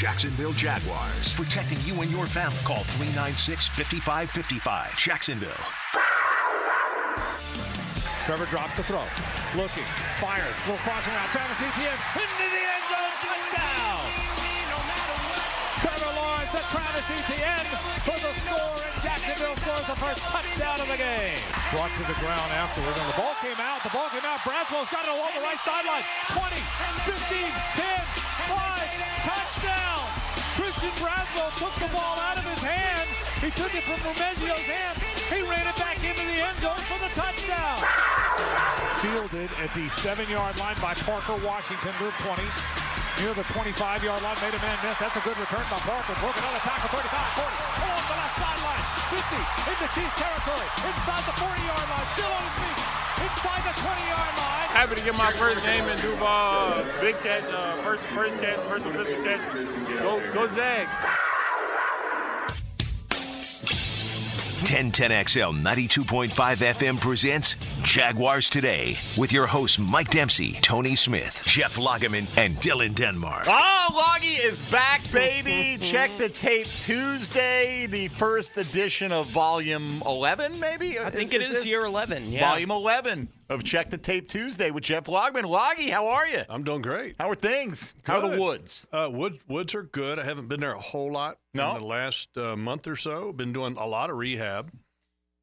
Jacksonville Jaguars. Protecting you and your family. Call 396-5555. Jacksonville. Trevor drops the throw. Looking. Fires. Little crossing route. Travis Etienne into the end zone. Touchdown. Trevor Lawrence at Travis Etienne for the score, and Jacksonville scores the first touchdown of the game. Brought to the ground afterward, and the ball came out. Bradswell's got it along the right sideline. 20, 15, 10, 5, touchdown. Christian Bradswell took the ball out of his hand. He took it from Romezio's hand. He ran it back into the end zone for the touchdown. Fielded at the 7-yard line by Parker Washington, move 20. Near the 25-yard line, made a man miss. That's a good return by Parker. Broke another tackle, 35, 40. Along the left sideline, 50, into Chiefs territory. Inside the 40-yard line, still on his feet. Inside the 20-yard line. Happy to get my first game in Duval. Big catch, first catch, first official catch. Go Jags. 1010XL 92.5 FM presents Jaguars Today with your hosts Mike Dempsey, Tony Smith, Jeff Lageman, and Dylan Denmark. Oh, Loggy is back, baby. Check the tape Tuesday, the first edition of Volume 11, maybe? I think it is year 11, yeah. Volume 11 of Check the Tape Tuesday with Jeff Lageman. Loggy, how are you? I'm doing great. How are things? Good. How are the woods? Woods are good. I haven't been there a whole lot in the last month or so. Been doing a lot of rehab.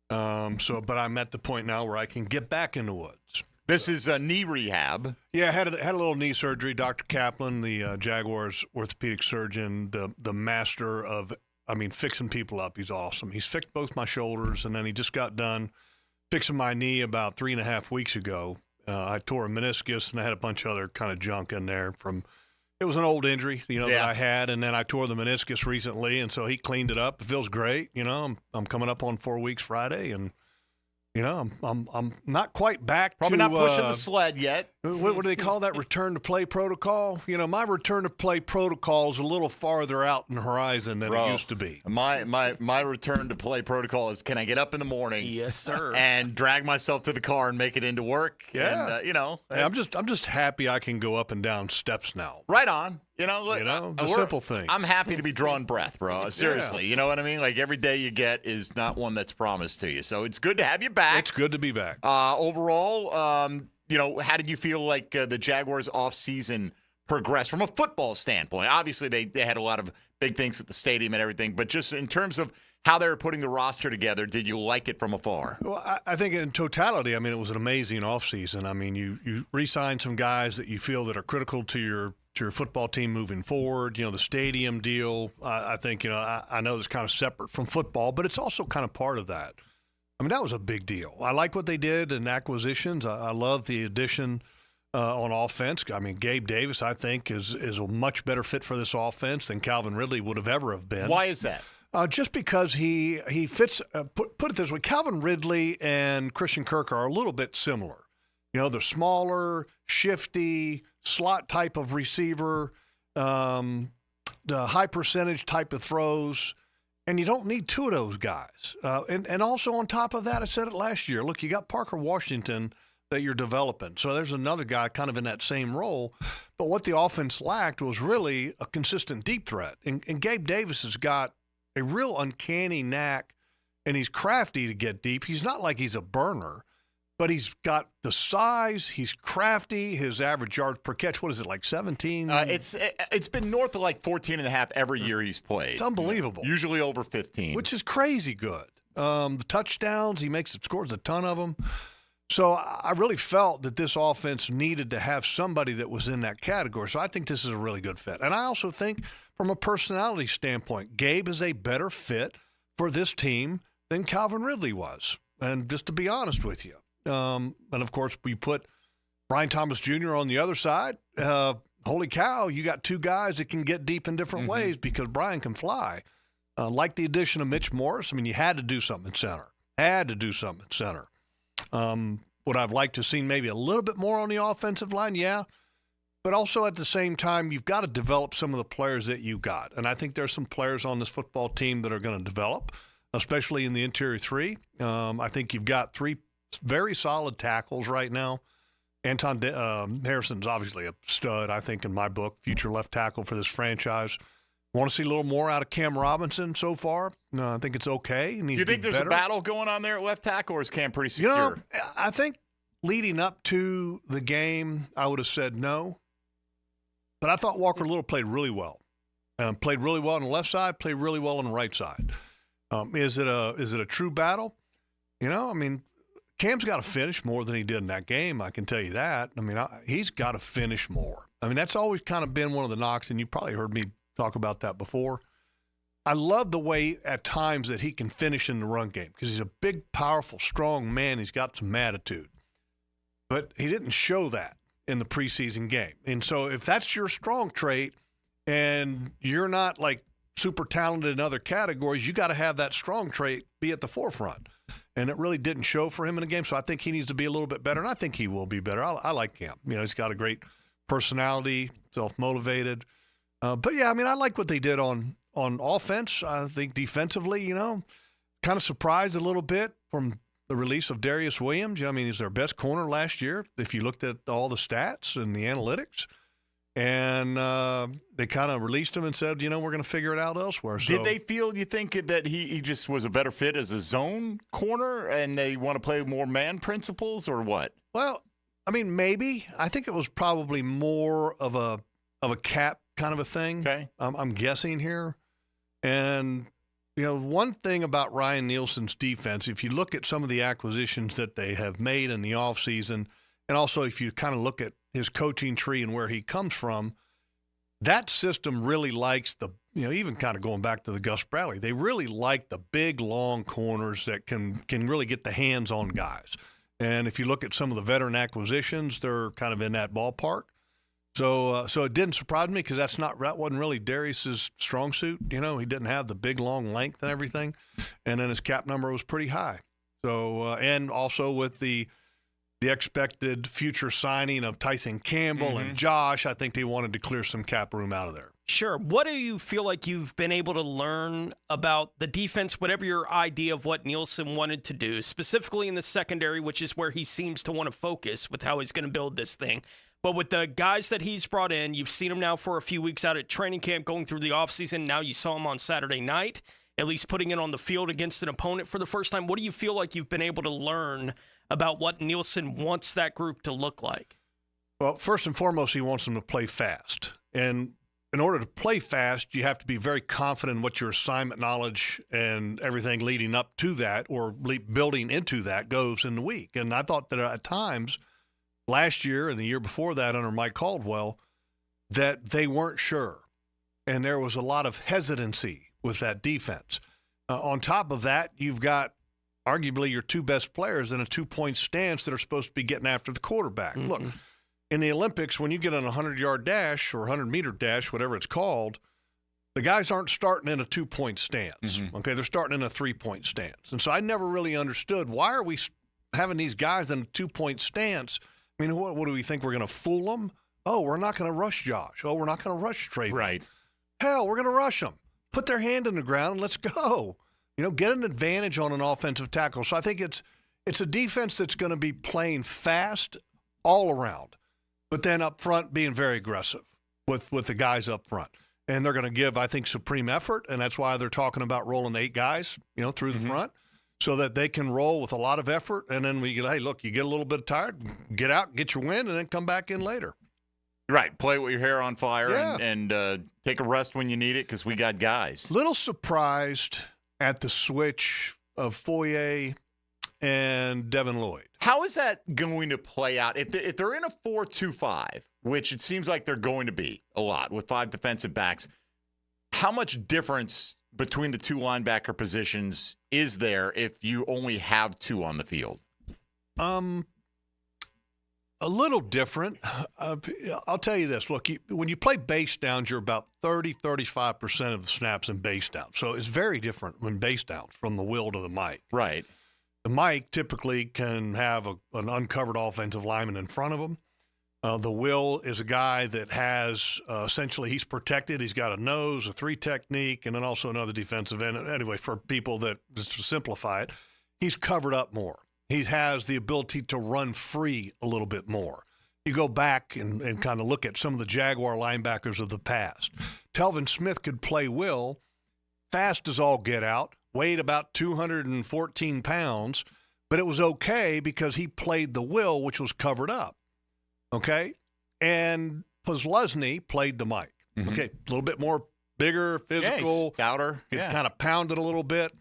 But I'm at the point now where I can get back in the woods. This is a knee rehab. Yeah, I had a little knee surgery. Dr. Kaplan, the Jaguars orthopedic surgeon, the master of, fixing people up. He's awesome. He's fixed both my shoulders, and then he just got done fixing my knee about 3.5 weeks ago. I tore a meniscus, and I had a bunch of other kind of junk in there from – it was an old injury, that I had, and then I tore the meniscus recently, and so he cleaned it up. It feels great. I'm coming up on 4 weeks Friday, and I'm not quite back. Probably not pushing the sled yet. What do they call that? Return to play protocol. My return to play protocol is a little farther out in the horizon than it used to be. My return to play protocol is: can I get up in the morning? Yes, sir. And drag myself to the car and make it into work. Yeah. And, I'm just happy I can go up and down steps now. Right on. The simple thing. I'm happy to be drawing breath, bro. Seriously, You know what I mean? Like, every day you get is not one that's promised to you. So it's good to have you back. It's good to be back. Overall, how did you feel like the Jaguars offseason progressed from a football standpoint? Obviously, they had a lot of big things at the stadium and everything, but just in terms of how they were putting the roster together, did you like it from afar? Well, I think in totality, it was an amazing offseason. You re-signed some guys that you feel that are critical to your football team moving forward. The stadium deal, I think, I know it's kind of separate from football, but it's also kind of part of that. That was a big deal. I like what they did in acquisitions. I love the addition on offense. Gabe Davis, I think, is a much better fit for this offense than Calvin Ridley would have ever have been. Why is that? Just because he fits, put it this way, Calvin Ridley and Christian Kirk are a little bit similar. They're smaller, shifty, slot type of receiver, the high percentage type of throws, and you don't need two of those guys. And also on top of that, I said it last year, look, you got Parker Washington that you're developing. So there's another guy kind of in that same role. But what the offense lacked was really a consistent deep threat. And Gabe Davis has got a real uncanny knack, and he's crafty to get deep. He's not like he's a burner, but he's got the size. He's crafty. His average yards per catch, what is it, like 17? It's been north of like 14.5 every year he's played. It's unbelievable. Usually over 15. Which is crazy good. The touchdowns, he scores a ton of them. So I really felt that this offense needed to have somebody that was in that category. So I think this is a really good fit. And I also think from a personality standpoint, Gabe is a better fit for this team than Calvin Ridley was. And just to be honest with you. And, of course, we put Brian Thomas Jr. on the other side. Holy cow, you got two guys that can get deep in different ways because Brian can fly. Like the addition of Mitch Morse, you had to do something in center. Would I've liked to have seen maybe a little bit more on the offensive line? Yeah. But also at the same time, you've got to develop some of the players that you got. And I think there's some players on this football team that are going to develop, especially in the interior three. I think you've got three very solid tackles right now. Anton Harrison's obviously a stud, I think, in my book, future left tackle for this franchise. Want to see a little more out of Cam Robinson so far. No, I think it's okay. Do you think there's better. a battle going on there at left tackle, or is Cam pretty secure? You know, I think leading up to the game, I would have said no. But I thought Walker Little played really well. Played really well on the left side, played really well on the right side. Is it a true battle? You know, I mean, Cam's got to finish more than he did in that game. I can tell you that. I mean, he's got to finish more. I mean, that's always kind of been one of the knocks, and you probably heard me talk about that before. I love the way at times that he can finish in the run game because he's a big, powerful, strong man. He's got some attitude. But he didn't show that in the preseason game. And so if that's your strong trait and you're not like super talented in other categories, you got to have that strong trait be at the forefront. And it really didn't show for him in the game. So I think he needs to be a little bit better, and I think he will be better. I like Cam. You know, he's got a great personality, self-motivated. But, yeah, I mean, I like what they did on offense. I think defensively, you know, kind of surprised a little bit from the release of Darius Williams. You know, I mean, he's their best corner last year if you looked at all the stats and the analytics. And they kind of released him and said, you know, we're going to figure it out elsewhere. So, did they feel, you think, that he just was a better fit as a zone corner and they want to play more man principles or what? Well, I mean, maybe. I think it was probably more of a cap kind of a thing. Okay. I'm guessing here. And, you know, one thing about Ryan Nielsen's defense, if you look at some of the acquisitions that they have made in the offseason, and also if you kind of look at his coaching tree and where he comes from, that system really likes the, you know, even kind of going back to the Gus Bradley, they really like the big, long corners that can really get the hands on guys. And if you look at some of the veteran acquisitions, they're kind of in that ballpark. So it didn't surprise me because that wasn't really Darius's strong suit. You know, he didn't have the big, long length and everything. And then his cap number was pretty high. So and also with the expected future signing of Tyson Campbell and Josh, I think they wanted to clear some cap room out of there. Sure. What do you feel like you've been able to learn about the defense, whatever your idea of what Nielsen wanted to do, specifically in the secondary, which is where he seems to want to focus with how he's going to build this thing? But with the guys that he's brought in, you've seen him now for a few weeks out at training camp going through the offseason. Now you saw him on Saturday night, at least putting it on the field against an opponent for the first time. What do you feel like you've been able to learn about what Nielsen wants that group to look like? Well, first and foremost, he wants them to play fast. And in order to play fast, you have to be very confident in what your assignment knowledge and everything leading up to that or building into that goes in the week. And I thought that at times last year and the year before that under Mike Caldwell that they weren't sure. And there was a lot of hesitancy with that defense. On top of that, you've got arguably your two best players in a 2-point stance that are supposed to be getting after the quarterback. Mm-hmm. Look, in the Olympics, when you get on a 100-yard dash or 100-meter dash, whatever it's called, the guys aren't starting in a 2-point stance. Mm-hmm. Okay, they're starting in a 3-point stance. And so I never really understood, why are we having these guys in a 2-point stance? I mean, what do we think? We're going to fool them? Oh, we're not going to rush Josh. Oh, we're not going to rush Trayvon. Right. Hell, we're going to rush them. Put their hand in the ground and let's go. You know, get an advantage on an offensive tackle. So I think it's a defense that's going to be playing fast all around, but then up front being very aggressive with the guys up front. And they're going to give, I think, supreme effort, and that's why they're talking about rolling 8 guys, you know, through the front so that they can roll with a lot of effort. And then we get, hey, look, you get a little bit tired, get out, get your win, and then come back in later. Right, play with your hair on fire and take a rest when you need it because we got guys. Little surprised at the switch of Foye and Devin Lloyd. How is that going to play out? If they're in a 4-2-5, which it seems like they're going to be a lot with 5 defensive backs, how much difference between the 2 linebacker positions is there if you only have 2 on the field? A little different. I'll tell you this. Look, when you play base downs, you're about 30-35% of the snaps in base downs. So it's very different when base downs from the will to the mic. Right. The mic typically can have an uncovered offensive lineman in front of him. The will is a guy that has essentially he's protected. He's got a nose, a 3 technique, and then also another defensive end. Anyway, for people that, just to simplify it, he's covered up more. He has the ability to run free a little bit more. you go back and kind of look at some of the Jaguar linebackers of the past. Telvin Smith could play will, fast as all get out, weighed about 214 pounds, but it was okay because he played the will, which was covered up. Okay? And Posluszny played the Mike. Mm-hmm. Okay, a little bit more bigger, physical. Stouter. It kind of pounded a little bit.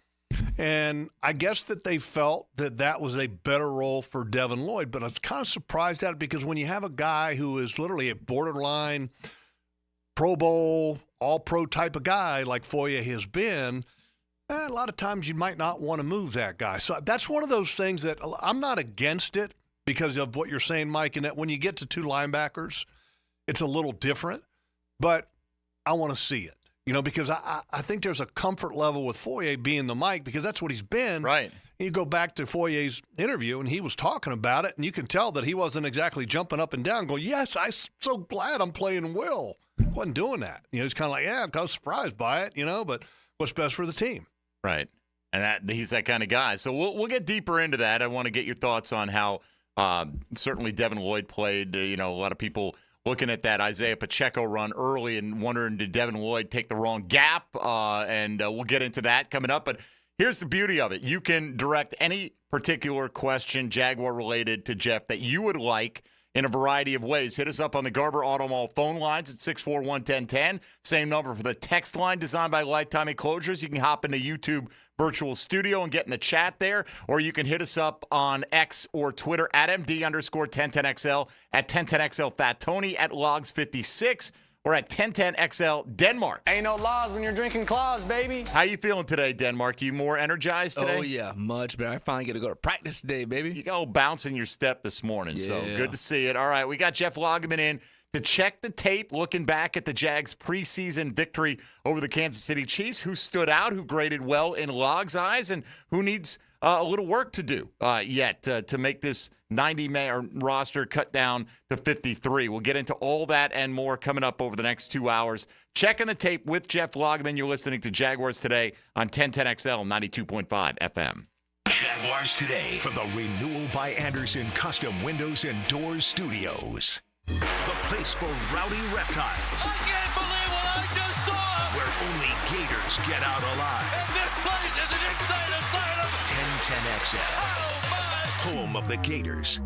And I guess that they felt that was a better role for Devin Lloyd. But I was kind of surprised at it because when you have a guy who is literally a borderline Pro Bowl, all-pro type of guy like Foye has been, a lot of times you might not want to move that guy. So that's one of those things that I'm not against it because of what you're saying, Mike, and that when you get to two linebackers, it's a little different. But I want to see it. Because I think there's a comfort level with Foye being the Mike because that's what he's been. Right. And you go back to Foye's interview, and he was talking about it, and you can tell that he wasn't exactly jumping up and down going, yes, I'm so glad I'm playing Will. He wasn't doing that. He's kind of like, yeah, I'm kind of surprised by it, but what's best for the team. Right. And he's that kind of guy. So we'll get deeper into that. I want to get your thoughts on how certainly Devin Lloyd played. A lot of people looking at that Isaiah Pacheco run early and wondering, did Devin Lloyd take the wrong gap? And we'll get into that coming up. But here's the beauty of it. You can direct any particular question, Jaguar-related, to Jeff that you would like in a variety of ways. Hit us up on the Garber Auto Mall phone lines at 641-1010. Same number for the text line designed by Lifetime Enclosures. You can hop into YouTube Virtual Studio and get in the chat there, or you can hit us up on X or Twitter at MD_1010XL, at 1010XL Fat Tony, at Logs56, or at 1010XL Denmark. Ain't no laws when you're drinking claws, baby. How you feeling today, Denmark? You more energized today? Oh, yeah, much better. I finally get to go to practice today, baby. You go bouncing your step this morning, so good to see it. All right, we got Jeff Lageman in to check the tape, looking back at the Jags' preseason victory over the Kansas City Chiefs. Who stood out, who graded well in Log's eyes, and who needs a little work to do yet to make this 90-man roster cut down to 53. We'll get into all that and more coming up over the next 2 hours. Checking the tape with Jeff Lageman. You're listening to Jaguars Today on 1010XL 92.5 FM. Jaguars Today from the Renewal by Anderson Custom Windows and Doors Studios. The place for rowdy reptiles. I can't believe what I just saw! Where only Gators get out alive. And this place is an inside asylum! 1010XL. Oh, my! Home of the Gators.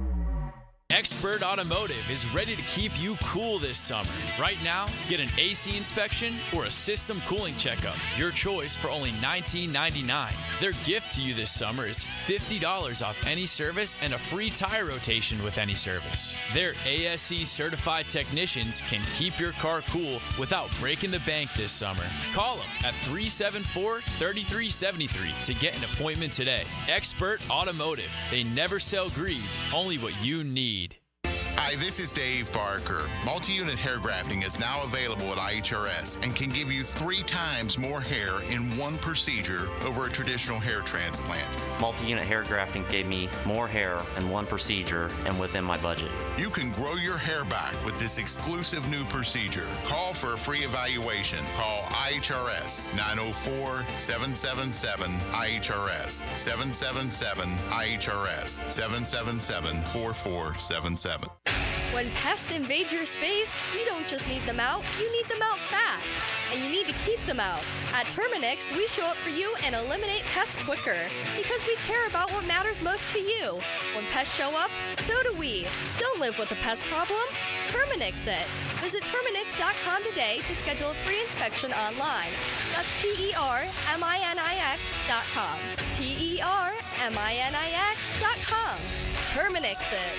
Expert Automotive is ready to keep you cool this summer. Right now, get an AC inspection or a system cooling checkup. Your choice for only $19.99. Their gift to you this summer is $50 off any service and a free tire rotation with any service. Their ASE certified technicians can keep your car cool without breaking the bank this summer. Call them at 374-3373 to get an appointment today. Expert Automotive. They never sell greed, only what you need. Hi, this is Dave Barker. Multi-unit hair grafting is now available at IHRS and can give you 3 times more hair in one procedure over a traditional hair transplant. Multi-unit hair grafting gave me more hair in one procedure and within my budget. You can grow your hair back with this exclusive new procedure. Call for a free evaluation. Call IHRS 904-777-IHRS 777-IHRS 777-4477. When pests invade your space, you don't just need them out, you need them out fast. And you need to keep them out. At Terminix, we show up for you and eliminate pests quicker. Because we care about what matters most to you. When pests show up, so do we. Don't live with a pest problem. Terminix it. Visit Terminix.com today to schedule a free inspection online. That's TERMINIX.com. TERMINIX.com. Terminix it.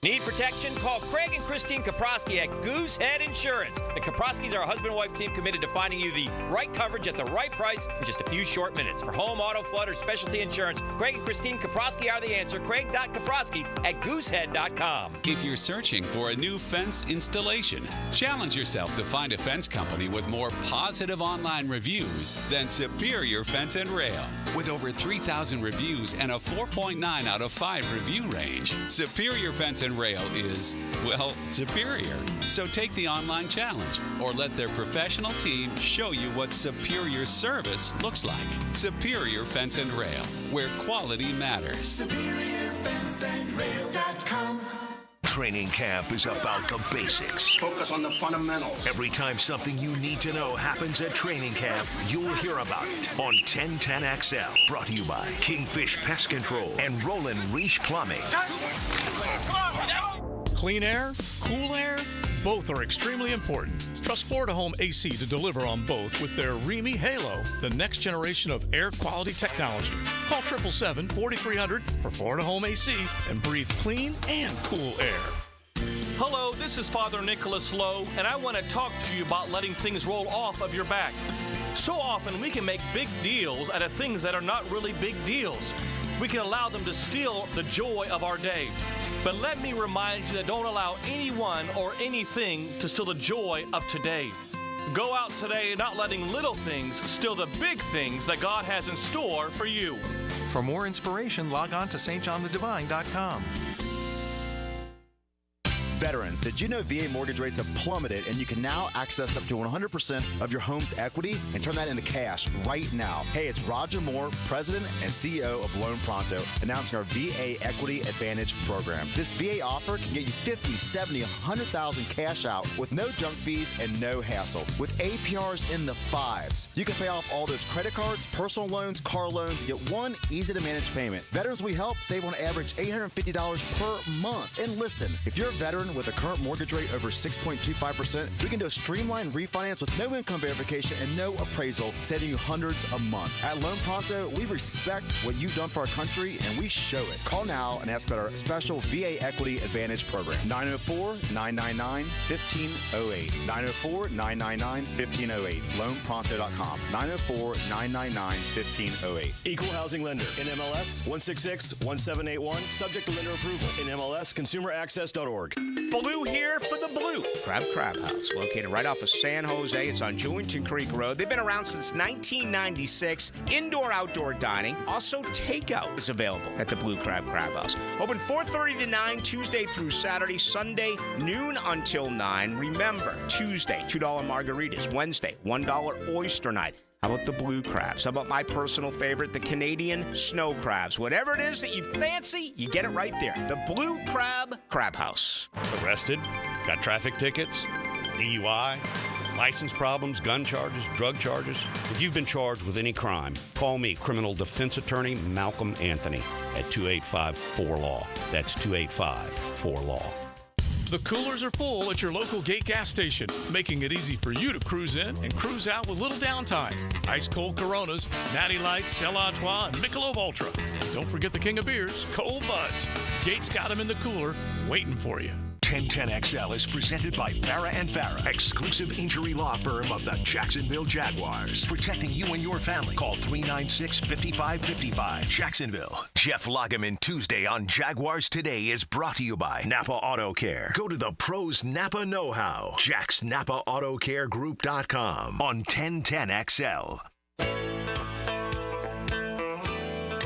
Need protection? Call Craig and Christine Kaprosky at Goosehead Insurance. The Kaproskys are a husband-wife team committed to finding you the right coverage at the right price in just a few short minutes. For home, auto, flood, or specialty insurance, Craig and Christine Kaprosky are the answer. Craig.Kaprosky at Goosehead.com. If you're searching for a new fence installation, challenge yourself to find a fence company with more positive online reviews than Superior Fence and Rail. With over 3,000 reviews and a 4.9 out of 5 review range, Superior Fence and Rail is, well, superior. So take the online challenge or let their professional team show you what superior service looks like. Superior Fence and Rail, where quality matters. SuperiorFenceandRail.com. Training camp is about the basics. Focus on the fundamentals. Every time something you need to know happens at training camp, you'll hear about it on 1010XL. Brought to you by Kingfish Pest Control and Roland Reach Plumbing. Clean air, cool air, both are extremely important. Trust Florida Home AC to deliver on both with their Remy Halo, the next generation of air quality technology. Call 777-4300 for Florida Home AC and breathe clean and cool air. Hello, this is Father Nicholas Lowe, and I want to talk to you about letting things roll off of your back. So often we can make big deals out of things that are not really big deals. We can allow them to steal the joy of our day. But let me remind you that don't allow anyone or anything to steal the joy of today. Go out today not letting little things steal the big things that God has in store for you. For more inspiration, log on to stjohnthedivine.com. Veterans, did you know VA mortgage rates have plummeted and you can now access up to 100% of your home's equity and turn that into cash right now? Hey, it's Roger Moore, President and CEO of Loan Pronto, announcing our VA Equity Advantage program. This VA offer can get you $50,000, $70,000, $100,000 cash out with no junk fees and no hassle. With APRs in the 5s, you can pay off all those credit cards, personal loans, car loans, and get one easy-to-manage payment. Veterans we help save on average $850 per month. And listen, if you're a veteran with a current mortgage rate over 6.25%, we can do a streamlined refinance with no income verification and no appraisal, saving you hundreds a month. At Loan Pronto, we respect what you've done for our country, and we show it. Call now and ask about our special VA Equity Advantage program. 904-999-1508. 904-999-1508. LoanPronto.com. 904-999-1508. Equal housing lender. NMLS 166-1781. Subject to lender approval. NMLS consumeraccess.org. Blue here for the Blue Crab House, located right off of San Jose. It's on Jewington Creek Road. They've been around since 1996. Indoor-outdoor dining. Also, takeout is available at the Blue Crab House. Open 4:30 to 9, Tuesday through Saturday. Sunday, noon until 9. Remember, Tuesday, $2 margaritas. Wednesday, $1 oyster night. How about the blue crabs? How about my personal favorite, the Canadian snow crabs? Whatever it is that you fancy, you get it right there. The Blue Crab House. Arrested? Got traffic tickets? DUI? License problems? Gun charges? Drug charges? If you've been charged with any crime, call me, criminal defense attorney Malcolm Anthony, at 285-4LAW. That's 285-4LAW. The coolers are full at your local Gate gas station, making it easy for you to cruise in and cruise out with little downtime. Ice cold Coronas, Natty Light, Stella Artois, and Michelob Ultra. Don't forget the king of beers, Cold Buds. Gate's got them in the cooler, waiting for you. 1010XL is presented by Farah & Farah, exclusive injury law firm of the Jacksonville Jaguars. Protecting you and your family. Call 396-5555. Jacksonville. Jeff Lageman Tuesday on Jaguars Today is brought to you by Napa Auto Care. Go to the pros Napa know-how. JacksNapaAutoCareGroup.com on 1010XL.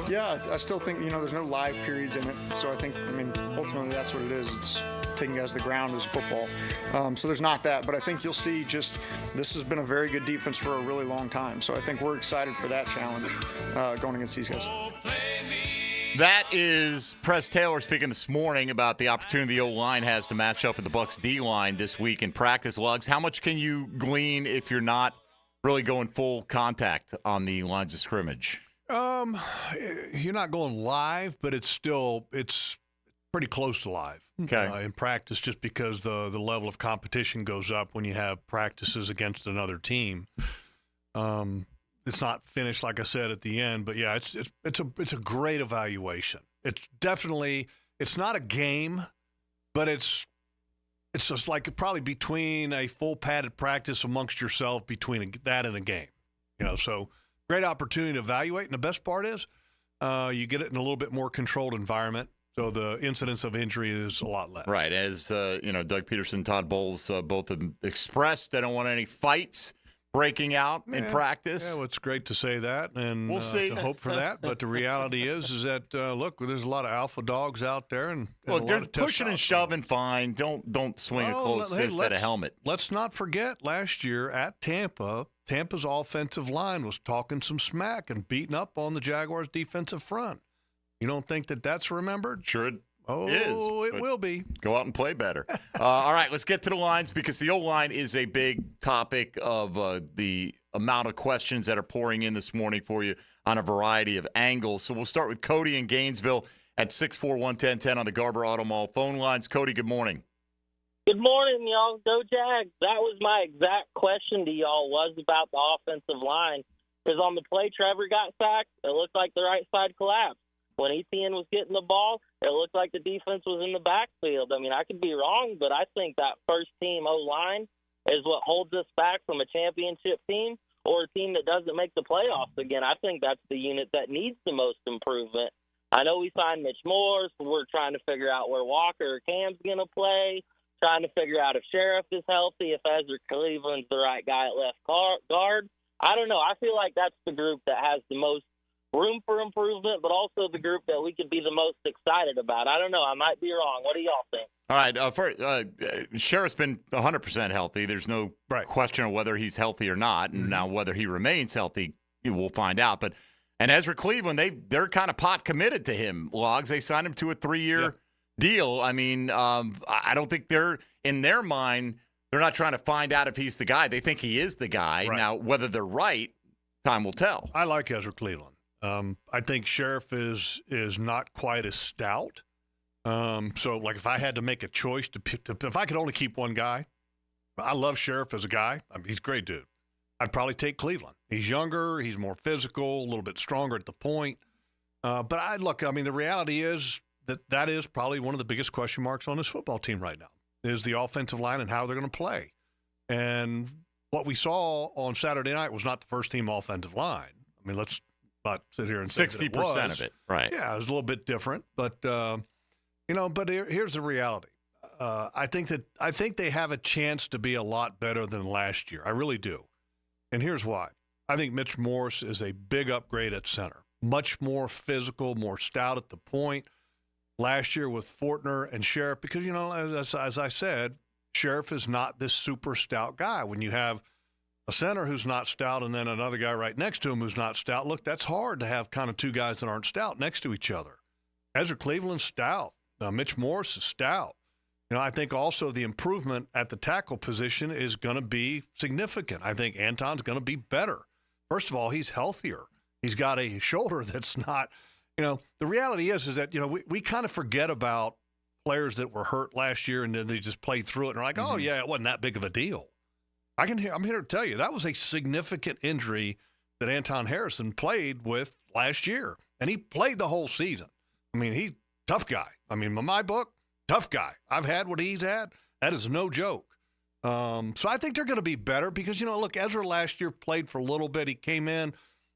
Yeah, I still think, there's no live periods in it. So I think, ultimately that's what it is. It's taking guys to the ground as football. So there's not that. But I think you'll see this has been a very good defense for a really long time. So I think we're excited for that challenge going against these guys. That is Press Taylor speaking this morning about the opportunity the O-line has to match up with the Bucs D-line this week in practice. Lugs, how much can you glean if you're not really going full contact on the lines of scrimmage? You're not going live, but it's pretty close to live. Okay. In practice, just because the level of competition goes up when you have practices against another team. It's not finished, like I said, at the end, but yeah, it's a great evaluation. It's not a game, but it's just like probably between a full padded practice amongst yourself between that and a game. So great opportunity to evaluate, and the best part is you get it in a little bit more controlled environment, so the incidence of injury is a lot less. Right, as Doug Peterson, Todd Bowles both have expressed, they don't want any fights breaking out in practice. Yeah, well, it's great to say that, and we'll see. To hope for that. But the reality is that look, there's a lot of alpha dogs out there, and there's pushing and shoving. Fine, don't swing a closed fist at a helmet. Let's not forget last year at Tampa. Tampa's offensive line was talking some smack and beating up on the Jaguars' defensive front. You don't think that's remembered? Sure. Oh, is. it will be. Go out and play better. All right, let's get to the lines because the O-line is a big topic of the amount of questions that are pouring in this morning for you on a variety of angles. So we'll start with Cody in Gainesville at 641-1010 on the Garber Auto Mall phone lines. Cody, good morning. Good morning, y'all. Go Jags. That was my exact question to y'all was about the offensive line. Because on the play Trevor got sacked, it looked like the right side collapsed. When Etienne was getting the ball, it looked like the defense was in the backfield. I mean, I could be wrong, but I think that first-team O-line is what holds us back from a championship team or a team that doesn't make the playoffs again. I think that's the unit that needs the most improvement. I know we signed Mitch Morse. We're trying to figure out where Walker or Cam's going to play, trying to figure out if Sheriff is healthy, if Ezra Cleveland's the right guy at left guard. I don't know. I feel like that's the group that has the most room for improvement, but also the group that we could be the most excited about. I don't know. I might be wrong. What do y'all think? All right. Sheriff's been 100% healthy. There's no question of whether he's healthy or not. And now whether he remains healthy, we'll find out. And Ezra Cleveland, they're kind of pot committed to him, Logs. They signed him to a 3-year deal. I mean, I don't think they're, in their mind, they're not trying to find out if he's the guy. They think he is the guy. Now, whether they're right, time will tell. I like Ezra Cleveland. I think Sheriff is not quite as stout. So, like, if I had to make a choice, if I could only keep one guy, I love Sheriff as a guy. I mean, he's a great dude. I'd probably take Cleveland. He's younger. He's more physical, a little bit stronger at the point. But the reality is that is probably one of the biggest question marks on this football team right now is the offensive line and how they're going to play. And what we saw on Saturday night was not the first-team offensive line. I mean, let's not sit here and say 60% of it, right? Yeah, it was a little bit different, but here's the reality. I think they have a chance to be a lot better than last year. I really do, and here's why. I think Mitch Morse is a big upgrade at center, much more physical, more stout at the point. Last year with Fortner and Sheriff, because as I said, Sheriff is not this super stout guy. When you have a center who's not stout and then another guy right next to him who's not stout, look, that's hard to have kind of two guys that aren't stout next to each other. Ezra Cleveland's stout. Mitch Morse is stout. I think also the improvement at the tackle position is going to be significant. I think Anton's going to be better. First of all, he's healthier. He's got a shoulder that's not, the reality is that, we kind of forget about players that were hurt last year and then they just played through it and are like, oh, yeah, it wasn't that big of a deal. I'm here to tell you, that was a significant injury that Anton Harrison played with last year. And he played the whole season. I mean, he's a tough guy. I mean, in my book, tough guy. I've had what he's had. That is no joke. So I think they're going to be better because, look, Ezra last year played for a little bit. He came in,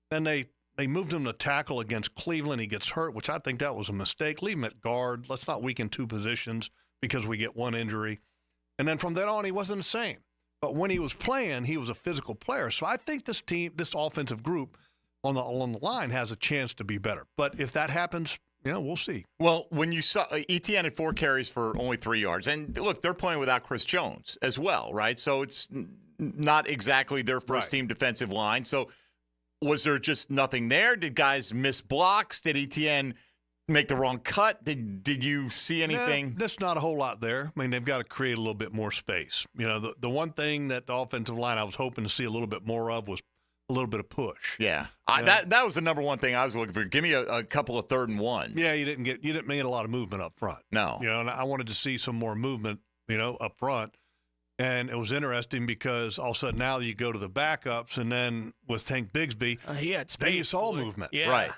then they moved him to tackle against Cleveland. He gets hurt, which I think that was a mistake. Leave him at guard. Let's not weaken two positions because we get one injury. And then from then on, he wasn't the same. But when he was playing, he was a physical player. So I think this team, this offensive group on the line has a chance to be better. But if that happens, we'll see. Well, when you saw Etienne had 4 carries for only 3 yards, and look, they're playing without Chris Jones as well, right? So it's not exactly their first-team defensive line. So was there just nothing there? Did guys miss blocks? Did Etienne make the wrong cut? Did you see anything? There's not a whole lot there. I mean, they've got to create a little bit more space. The one thing that the offensive line I was hoping to see a little bit more of was a little bit of push. Yeah. That was the number one thing I was looking for. Give me a couple of 3rd and 1s. Yeah, you didn't get a lot of movement up front. No. And I wanted to see some more movement, up front. And it was interesting because all of a sudden now you go to the backups, and then with Tank Bigsby, then you saw movement. Yeah. Right.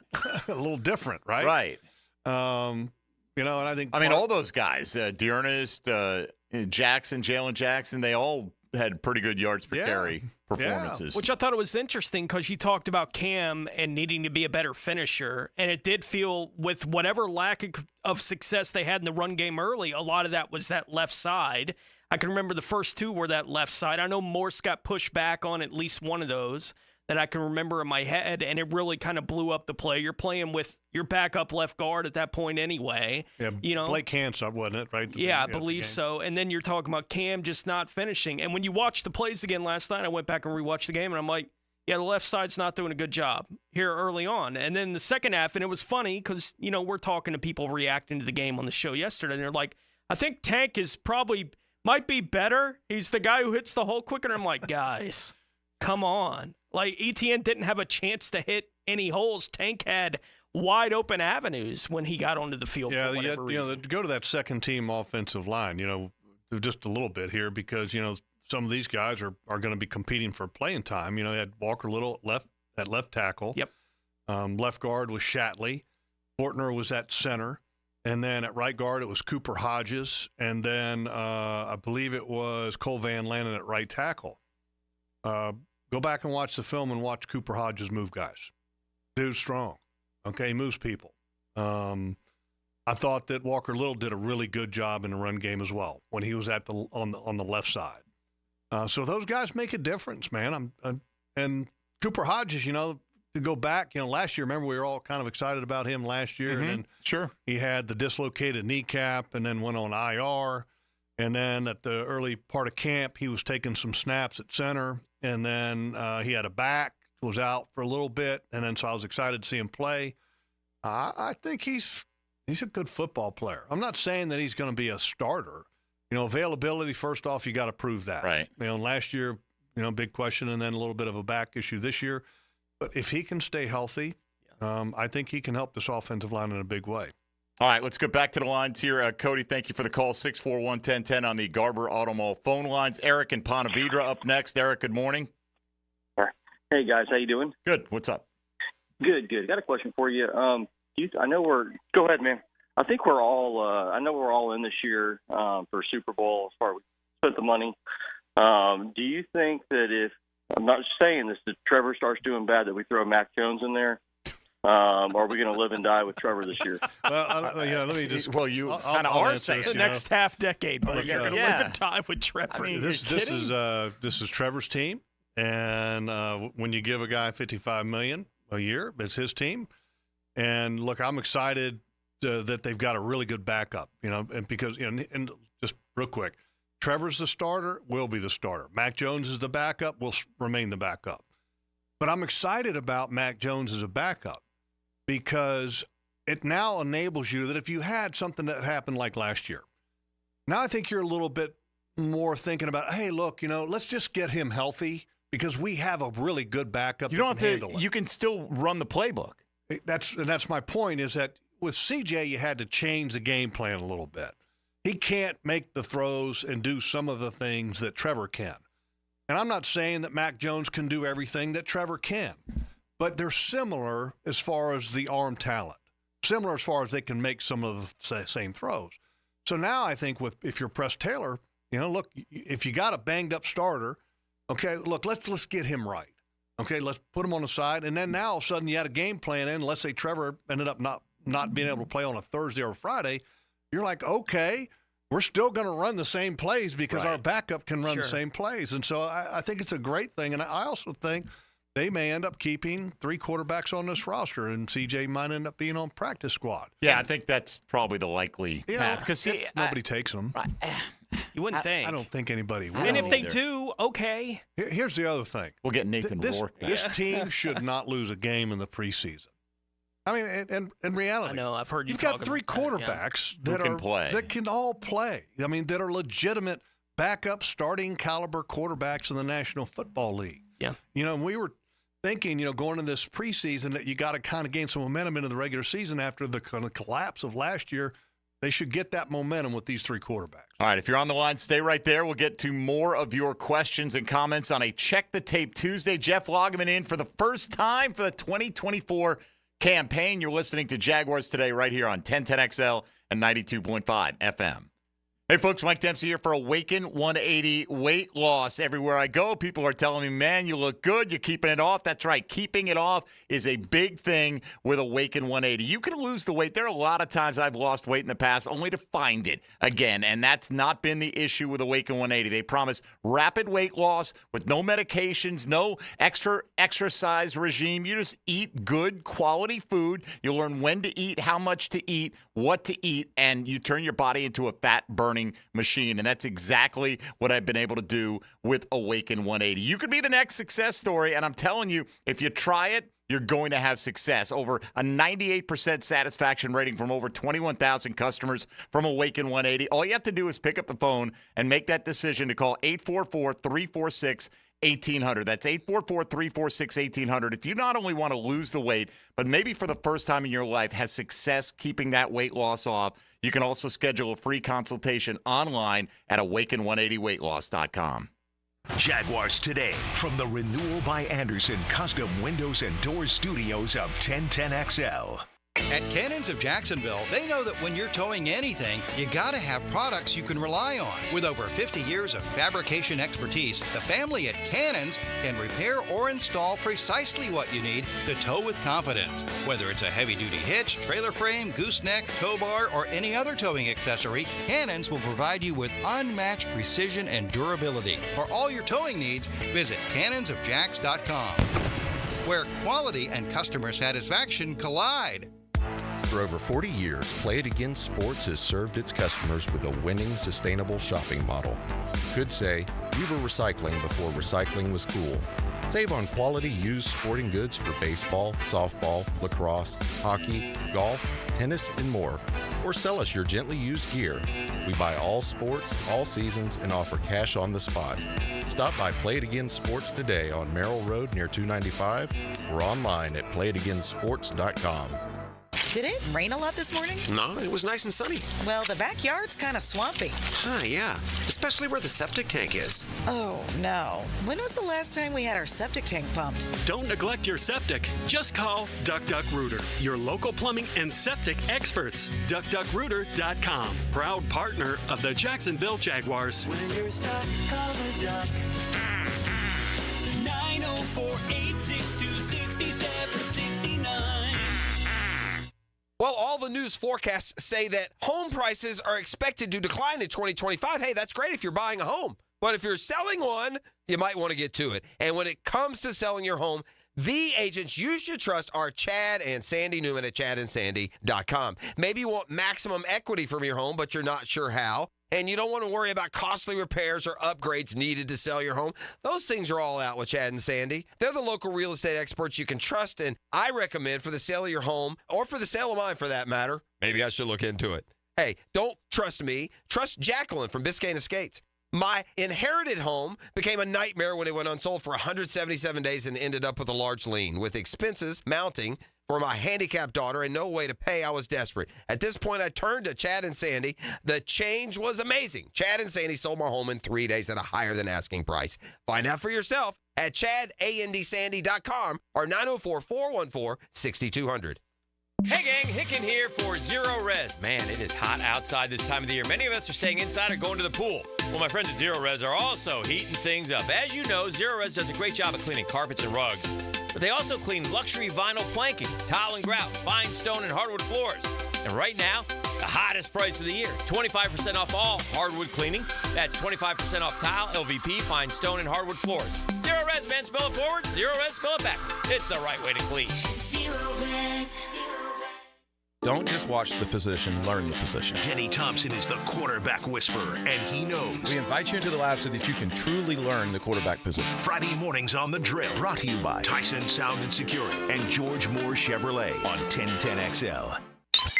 A little different, right? Right. And I think all those guys, Dearness, Jackson, Jalen Jackson, they all had pretty good yards per carry performances. Which I thought it was interesting because you talked about Cam and needing to be a better finisher, and it did feel with whatever lack of success they had in the run game early, a lot of that was that left side. I can remember the first 2 were that left side. I know Morse got pushed back on at least one of those that I can remember in my head, and it really kind of blew up the play. You're playing with your backup left guard at that point anyway. Yeah, Blake Hanson, wasn't it? Right? I believe so. And then you're talking about Cam just not finishing. And when you watch the plays again last night, I went back and rewatched the game, and I'm like, yeah, the left side's not doing a good job. here early on. And then the second half, and it was funny because, we're talking to people reacting to the game on the show yesterday, and they're like, I think Tank is might be better. He's the guy who hits the hole quicker. And I'm like, guys, come on. Like, ETN didn't have a chance to hit any holes. Tank had wide open avenues when he got onto the field for whatever reason. To go to that second team offensive line, just a little bit here because, some of these guys are going to be competing for playing time. You had Walker Little at left tackle. Yep. Left guard was Shatley. Fortner was at center. And then at right guard, it was Cooper Hodges. And then I believe it was Cole Van Lanen at right tackle. Go back and watch the film and watch Cooper Hodges move guys. Dude's strong. Okay, he moves people. I thought that Walker Little did a really good job in the run game as well when he was on the left side. So those guys make a difference, man. And Cooper Hodges, to go back, last year, remember we were all kind of excited about him last year. Mm-hmm. And sure. He had the dislocated kneecap and then went on IR. And then at the early part of camp, he was taking some snaps at center. And then he had a back, was out for a little bit. And then so I was excited to see him play. I think he's a good football player. I'm not saying that he's going to be a starter. Availability, first off, you got to prove that. Right. Last year, big question, and then a little bit of a back issue this year. But if he can stay healthy, I think he can help this offensive line in a big way. All right, let's go back to the lines here. Cody, thank you for the call, 641-1010 on the Garber Auto Mall phone lines. Eric in Ponte Vedra up next. Eric, good morning. Hey, guys. How you doing? Good. What's up? Good. Got a question for you. Go ahead, man. I think we're all I know we're all in this year for Super Bowl as far as we spent the money. Do you think that if, I'm not saying this, if Trevor starts doing bad, that we throw Mac Jones in there? Or are we going to live and die with Trevor this year? Well, let me just. Well, you kind of are saying the next half decade, but you're going to live and die with Trevor. I mean, this is Trevor's team, and when you give a guy $55 million a year, it's his team. And look, I'm excited that they've got a really good backup, and because and just real quick, Trevor's the starter, will be the starter. Mac Jones is the backup, will remain the backup. But I'm excited about Mac Jones as a backup because it now enables you that if you had something that happened like last year, now I think you're a little bit more thinking about, hey, look, let's just get him healthy because we have a really good backup. You don't have to. You can still run the playbook. That's my point. Is that with CJ, you had to change the game plan a little bit. He can't make the throws and do some of the things that Trevor can. And I'm not saying that Mac Jones can do everything that Trevor can, but they're similar as far as the arm talent, similar as far as they can make some of the same throws. So now I think if you're Press Taylor, look, if you got a banged up starter, okay, look, let's get him right. Okay, let's put him on the side. And then now all of a sudden you had a game plan in. Let's say Trevor ended up not being able to play on a Thursday or Friday. You're like, okay, we're still going to run the same plays because our backup can run the same plays. And so I think it's a great thing. And I also think they may end up keeping 3 quarterbacks on this roster, and CJ might end up being on practice squad. Yeah, I think that's probably the likely path. Because nobody takes them. You wouldn't think. I don't think anybody will. And if they do, okay. Here's the other thing. We'll get Nathan Rourke back. This team should not lose a game in the preseason. I mean, in reality, I know. I've heard you've got 3 quarterbacks that can all play. I mean, that are legitimate backup, starting caliber quarterbacks in the National Football League. Yeah. And we were thinking, going into this preseason that you got to kind of gain some momentum into the regular season after the kind of collapse of last year. They should get that momentum with these 3 quarterbacks. All right, if you're on the line, stay right there. We'll get to more of your questions and comments on a Check the Tape Tuesday. Jeff Lageman in for the first time for the 2024 campaign. You're listening to Jaguars Today right here on 1010XL and 92.5 FM. Hey, folks, Mike Dempsey here for Awaken 180 Weight Loss. Everywhere I go, people are telling me, man, you look good. You're keeping it off. That's right. Keeping it off is a big thing with Awaken 180. You can lose the weight. There are a lot of times I've lost weight in the past only to find it again, and that's not been the issue with Awaken 180. They promise rapid weight loss with no medications, no extra exercise regime. You just eat good quality food. You'll learn when to eat, how much to eat, what to eat, and you turn your body into a fat burning machine. And that's exactly what I've been able to do with Awaken 180. You could be the next success story, and I'm telling you, if you try it, you're going to have success. Over a 98% satisfaction rating from over 21,000 customers from Awaken 180. All you have to do is pick up the phone and make that decision to call 844-346-1800. That's 844-346-1800. If you not only want to lose the weight, but maybe for the first time in your life has success keeping that weight loss off, you can also schedule a free consultation online at awaken180weightloss.com. Jaguars Today from the Renewal by Anderson Custom Windows and Doors Studios of 1010XL. At Cannons of Jacksonville, they know that when you're towing anything, you gotta have products you can rely on. With over 50 years of fabrication expertise, the family at Cannons can repair or install precisely what you need to tow with confidence. Whether it's a heavy-duty hitch, trailer frame, gooseneck, tow bar, or any other towing accessory, Cannons will provide you with unmatched precision and durability. For all your towing needs, visit cannonsofjacks.com, where quality and customer satisfaction collide. For over 40 years, Play It Again Sports has served its customers with a winning, sustainable shopping model. Could say, we were recycling before recycling was cool. Save on quality used sporting goods for baseball, softball, lacrosse, hockey, golf, tennis, and more. Or sell us your gently used gear. We buy all sports, all seasons, and offer cash on the spot. Stop by Play It Again Sports today on Merrill Road near 295 or online at playitagainsports.com. Did it rain a lot this morning? No, it was nice and sunny. Well, the backyard's kind of swampy. Huh, yeah. Especially where the septic tank is. Oh, no. When was the last time we had our septic tank pumped? Don't neglect your septic. Just call Duck Duck Rooter, your local plumbing and septic experts. DuckDuckRooter.com. Proud partner of the Jacksonville Jaguars. When you're stuck, call the Duck. 904-862-6769. Well, all the news forecasts say that home prices are expected to decline in 2025. Hey, that's great if you're buying a home. But if you're selling one, you might want to get to it. And when it comes to selling your home, the agents you should trust are Chad and Sandy Newman at chadandsandy.com. Maybe you want maximum equity from your home, but you're not sure how. And you don't want to worry about costly repairs or upgrades needed to sell your home. Those things are all out with Chad and Sandy. They're the local real estate experts you can trust, and I recommend for the sale of your home, or for the sale of mine for that matter. Maybe I should look into it. Hey, don't trust me. Trust Jacqueline from Biscayne Estates. My inherited home became a nightmare when it went unsold for 177 days and ended up with a large lien. With expenses mounting for my handicapped daughter and no way to pay, I was desperate. At this point, I turned to Chad and Sandy. The change was amazing. Chad and Sandy sold my home in 3 days at a higher than asking price. Find out for yourself at chadandsandy.com or 904-414-6200. Hey gang, Hicken here for Zero Res. Man, it is hot outside this time of the year. Many of us are staying inside or going to the pool. Well, my friends at Zero Res are also heating things up. As you know, Zero Res does a great job of cleaning carpets and rugs, but they also clean luxury vinyl planking, tile and grout, fine stone and hardwood floors. And right now, the hottest price of the year, 25% off all hardwood cleaning. That's 25% off tile, LVP, fine stone, and hardwood floors. Zero Res, man, spell it forward. Zero Res, spell it back. It's the right way to clean. Zero Res. Don't just watch the position, learn the position. Denny Thompson is the quarterback whisperer, and he knows. We invite you into the lab so that you can truly learn the quarterback position. Friday mornings on The Drill, brought to you by Tyson Sound and Security and George Moore Chevrolet on 1010XL.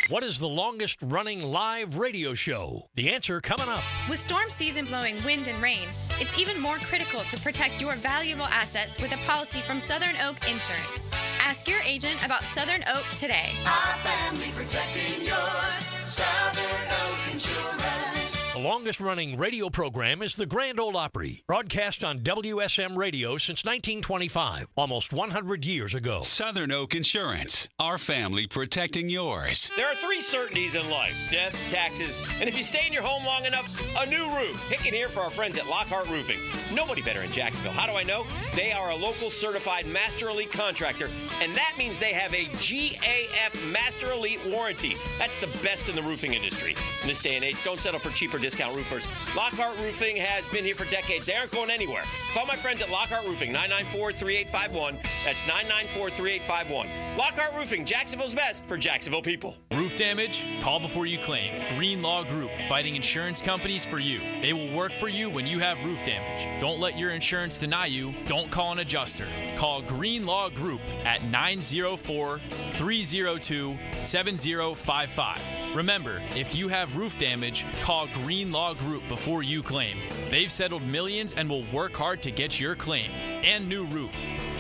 What is the longest running live radio show? The answer coming up. With storm season blowing wind and rain, it's even more critical to protect your valuable assets with a policy from Southern Oak Insurance. Ask your agent about Southern Oak today. Our family protecting yours. Southern Oak Insurance. The longest running radio program is the Grand Ole Opry, broadcast on WSM radio since 1925, almost 100 years ago. Southern Oak Insurance, our family protecting yours. There are 3 certainties in life: death, taxes, and if you stay in your home long enough, a new roof. Hicken here for our friends at Lockhart Roofing. Nobody better in Jacksonville. How do I know? They are a local certified Master Elite contractor, and that means they have a GAF Master Elite warranty. That's the best in the roofing industry. In this day and age, don't settle for cheaper discount roofers. Lockhart Roofing has been here for decades. They aren't going anywhere. Call my friends at Lockhart Roofing, 994-3851. That's 994-3851. Lockhart Roofing, Jacksonville's best for Jacksonville people. Roof damage? Call before you claim. Green Law Group, fighting insurance companies for you. They will work for you when you have roof damage. Don't let your insurance deny you. Don't call an adjuster. Call Green Law Group at 904-302-7055. Remember, if you have roof damage, call Green Law Group before you claim. They've settled millions and will work hard to get your claim and new roof.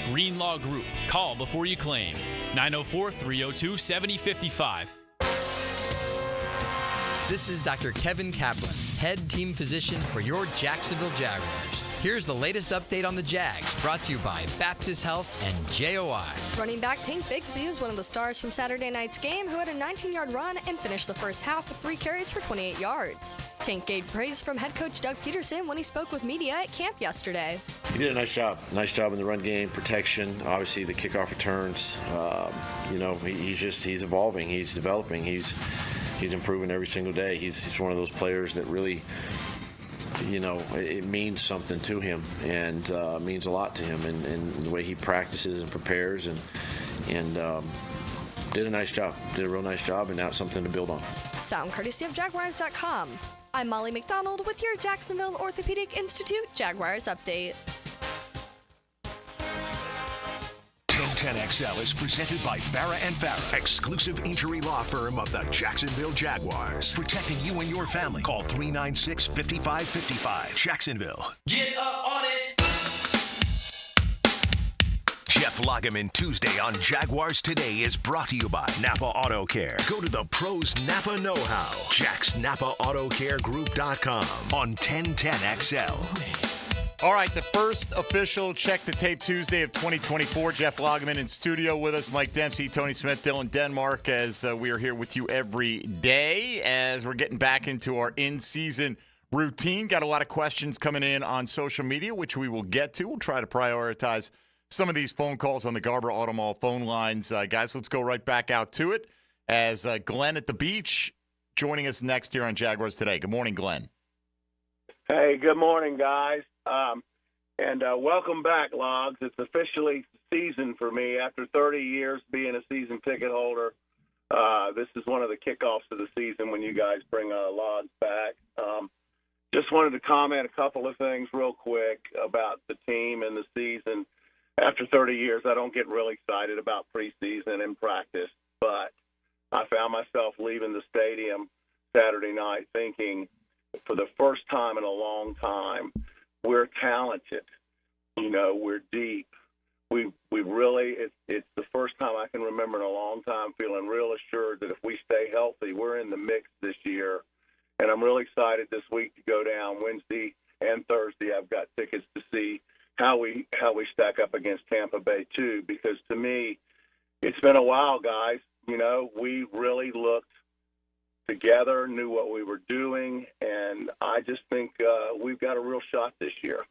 Green Law Group. Call before you claim. 904-302-7055. This is Dr. Kevin Kaplan, head team physician for your Jacksonville Jaguars. Here's the latest update on the Jags, brought to you by Baptist Health and JOI. Running back Tank Bigsby was one of the stars from Saturday night's game, who had a 19-yard run and finished the first half with 3 carries for 28 yards. Tank gave praise from head coach Doug Peterson when he spoke with media at camp yesterday. He did a nice job. Nice job in the run game, protection, obviously the kickoff returns. He's evolving, he's developing, he's improving every single day. He's one of those players that really, it means something to him and means a lot to him, and the way he practices and prepares and did a nice job. Did a real nice job, and now it's something to build on. Sound courtesy of Jaguars.com. I'm Molly McDonald with your Jacksonville Orthopedic Institute Jaguars update. 1010XL is presented by Farah & Farah, exclusive injury law firm of the Jacksonville Jaguars. Protecting you and your family. Call 396-5555. Jacksonville. Get up on it. Jeff Lageman Tuesday on Jaguars Today is brought to you by Napa Auto Care. Go to the pros Napa know-how. JacksNapaAutoCareGroup.com on 1010XL. All right, the first official Check the Tape Tuesday of 2024. Jeff Lageman in studio with us, Mike Dempsey, Tony Smith, Dylan Denmark, as we are here with you every day as we're getting back into our in-season routine. Got a lot of questions coming in on social media, which we will get to. We'll try to prioritize some of these phone calls on the Garber Auto Mall phone lines. Guys, let's go right back out to it as Glenn at the beach joining us next here on Jaguars Today. Good morning, Glenn. Hey, good morning, guys. Welcome back, Logs. It's officially season for me after 30 years being a season ticket holder. This is one of the kickoffs of the season when you guys bring Logs back. Just wanted to comment a couple of things real quick about the team and the season. After 30 years, I don't get really excited about preseason and practice, but I found myself leaving the stadium Saturday night thinking, for the first time in a long time, we're talented. We're deep. We really, it's the first time I can remember in a long time feeling real assured that if we stay healthy, we're in the mix this year. And I'm really excited this week to go down Wednesday and Thursday. I've got tickets to see how we stack up against Tampa Bay too, because to me, it's been a while, guys. We really looked together, knew what we were doing, and I just think we've got a real shot this year.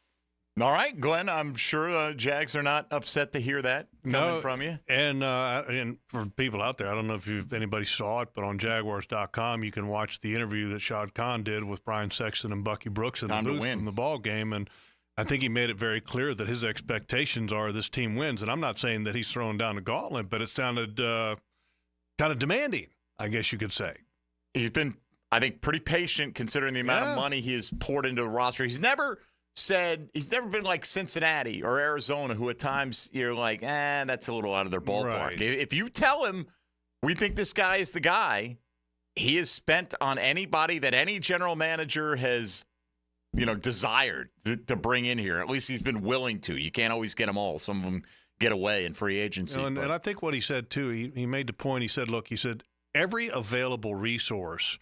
All right, Glenn, I'm sure Jags are not upset to hear that coming from you. And for people out there, I don't know if anybody saw it, but on Jaguars.com, you can watch the interview that Shad Khan did with Brian Sexton and Bucky Brooks in the booth from the ball game, and I think he made it very clear that his expectations are this team wins. And I'm not saying that he's throwing down the gauntlet, but it sounded kind of demanding, I guess you could say. He's been, I think, pretty patient considering the amount of money he has poured into the roster. He's never been like Cincinnati or Arizona, who at times you're like, that's a little out of their ballpark. Right. If you tell him, we think this guy is the guy, he has spent on anybody that any general manager has, desired to bring in here. At least he's been willing to. You can't always get them all. Some of them get away in free agency. And I think what he said, too, he made the point, he said, every available resource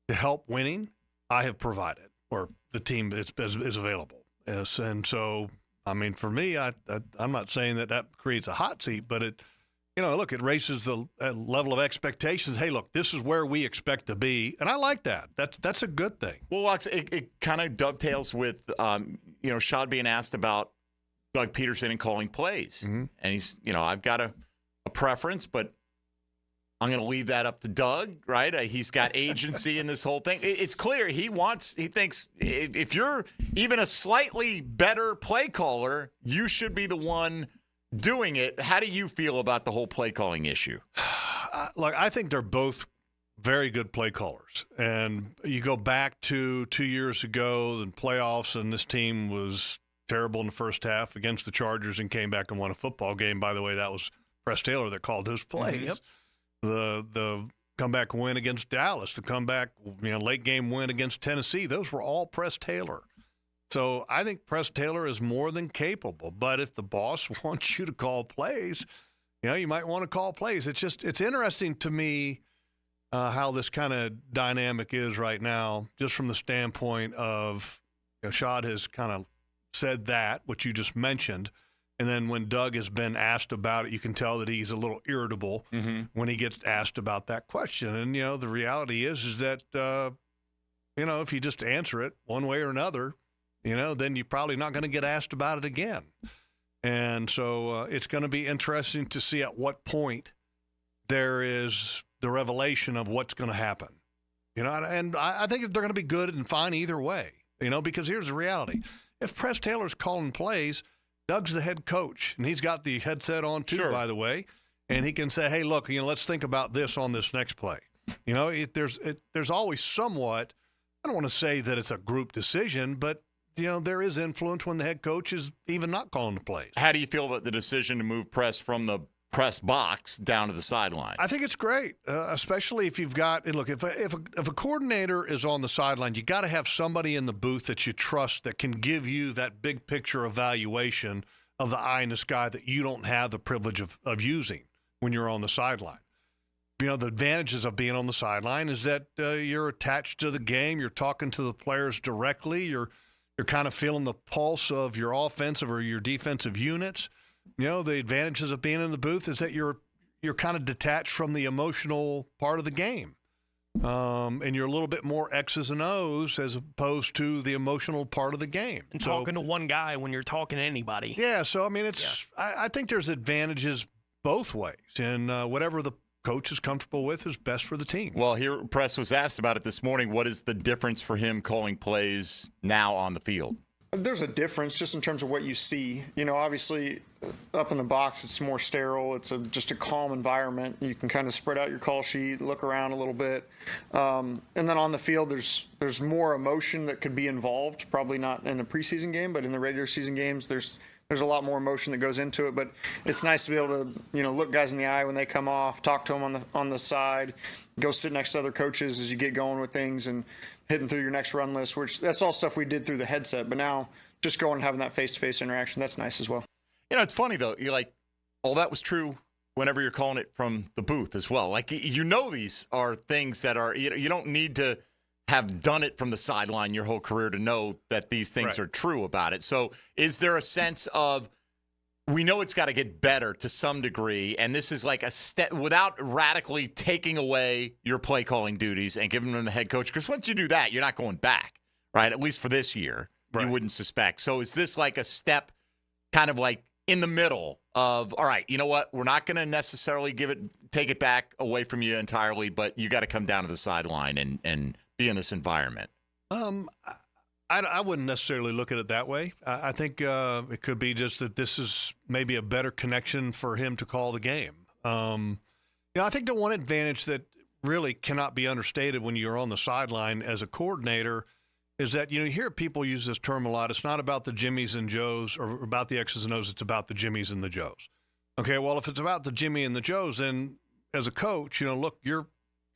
to help winning, I have provided, or the team is available. Yes, and so, for me, I'm not saying that creates a hot seat, but it raises the level of expectations. Hey, look, this is where we expect to be, and I like that. That's a good thing. Well, it kind of dovetails with, Shad being asked about Doug Peterson and calling plays, and he's, I've got a preference, but I'm going to leave that up to Doug, right? He's got agency in this whole thing. It's clear he thinks if you're even a slightly better play caller, you should be the one doing it. How do you feel about the whole play calling issue? Look, I think they're both very good play callers. And you go back to 2 years ago, the playoffs, and this team was terrible in the first half against the Chargers and came back and won a football game. By the way, that was Press Taylor that called those plays. Yep. The comeback win against Dallas, the comeback late game win against Tennessee, those were all Press Taylor. So I think Press Taylor is more than capable. But if the boss wants you to call plays, you might want to call plays. It's interesting to me how this kind of dynamic is right now, just from the standpoint of Shad has kind of said that, which you just mentioned. And then when Doug has been asked about it, you can tell that he's a little irritable when he gets asked about that question. And, the reality is that, if you just answer it one way or another, then you're probably not going to get asked about it again. And so it's going to be interesting to see at what point there is the revelation of what's going to happen. And I think they're going to be good and fine either way, because here's the reality. If Press Taylor's calling plays, Doug's the head coach, and he's got the headset on too, by the way, and he can say, hey, look, let's think about this on this next play. There's always somewhat, I don't want to say that it's a group decision, but, there is influence when the head coach is even not calling the plays. How do you feel about the decision to move Press from the press box down to the sideline? I think it's great, especially if you've got – look, if a coordinator is on the sideline, you got to have somebody in the booth that you trust that can give you that big picture evaluation of the eye in the sky that you don't have the privilege of using when you're on the sideline. The advantages of being on the sideline is that you're attached to the game. You're talking to the players directly. You're kind of feeling the pulse of your offensive or your defensive units. The advantages of being in the booth is that you're kind of detached from the emotional part of the game. And you're a little bit more X's and O's as opposed to the emotional part of the game. And talking to one guy when you're talking to anybody. Yeah, so, I think there's advantages both ways. And whatever the coach is comfortable with is best for the team. Well, here, Press was asked about it this morning. What is the difference for him calling plays now on the field? There's a difference just in terms of what you see. Obviously, up in the box, it's more sterile. It's just a calm environment. You can kind of spread out your call sheet, look around a little bit. And then on the field, there's more emotion that could be involved. Probably not in the preseason game, but in the regular season games, there's a lot more emotion that goes into it. But it's nice to be able to, look guys in the eye when they come off, talk to them on the side, go sit next to other coaches as you get going with things and hitting through your next run list, which that's all stuff we did through the headset. But now just going and having that face-to-face interaction, that's nice as well. It's funny, though. You're like, that was true whenever you're calling it from the booth as well. Like, these are things that are, you don't need to have done it from the sideline your whole career to know that these things are true about it. So is there a sense of, we know it's got to get better to some degree, and this is like a step without radically taking away your play calling duties and giving them the head coach? Because once you do that, you're not going back, right? At least for this year, you wouldn't suspect. So is this like a step kind of like in the middle of, all right, you know what? We're not going to necessarily take it back away from you entirely, but you got to come down to the sideline and be in this environment? I wouldn't necessarily look at it that way. I think it could be just that this is maybe a better connection for him to call the game. I think the one advantage that really cannot be understated when you're on the sideline as a coordinator is that, you hear people use this term a lot. It's not about the Jimmies and Joes or about the X's and O's. It's about the Jimmies and the Joes. Okay, well, if it's about the Jimmy and the Joes, then as a coach, look, you're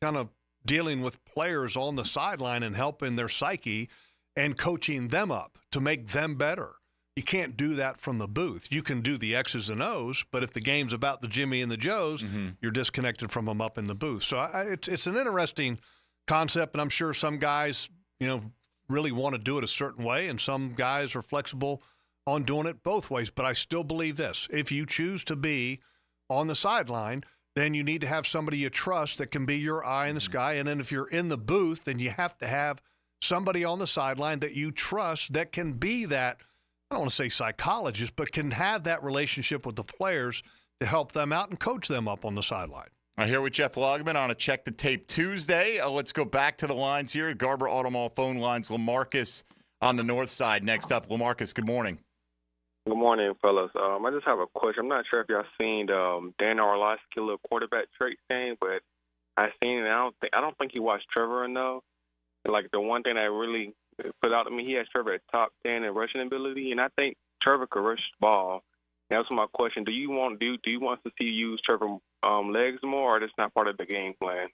kind of dealing with players on the sideline and helping their psyche and coaching them up to make them better. You can't do that from the booth. You can do the X's and O's, but if the game's about the Jimmy and the Joes, you're disconnected from them up in the booth. So it's an interesting concept, and I'm sure some guys, really want to do it a certain way, and some guys are flexible on doing it both ways. But I still believe this. If you choose to be on the sideline, then you need to have somebody you trust that can be your eye in the sky. And then if you're in the booth, then you have to have somebody on the sideline that you trust that can be that, I don't want to say psychologist, but can have that relationship with the players to help them out and coach them up on the sideline. Here with Jeff Lageman on a Check the Tape Tuesday. Let's go back to the lines here. Garber Auto Mall phone lines. LaMarcus on the north side. Next up, LaMarcus, good morning. Good morning, fellas. I just have a question. I'm not sure if y'all seen Dan Orlovsky little quarterback traits game, but I seen it. I don't think he watched Trevor enough. Like the one thing that really put out to me, he has Trevor at top 10 in rushing ability, and I think Trevor could rush the ball. That's my question. Do you want to see you use Trevor legs more, or that's not part of the game plan?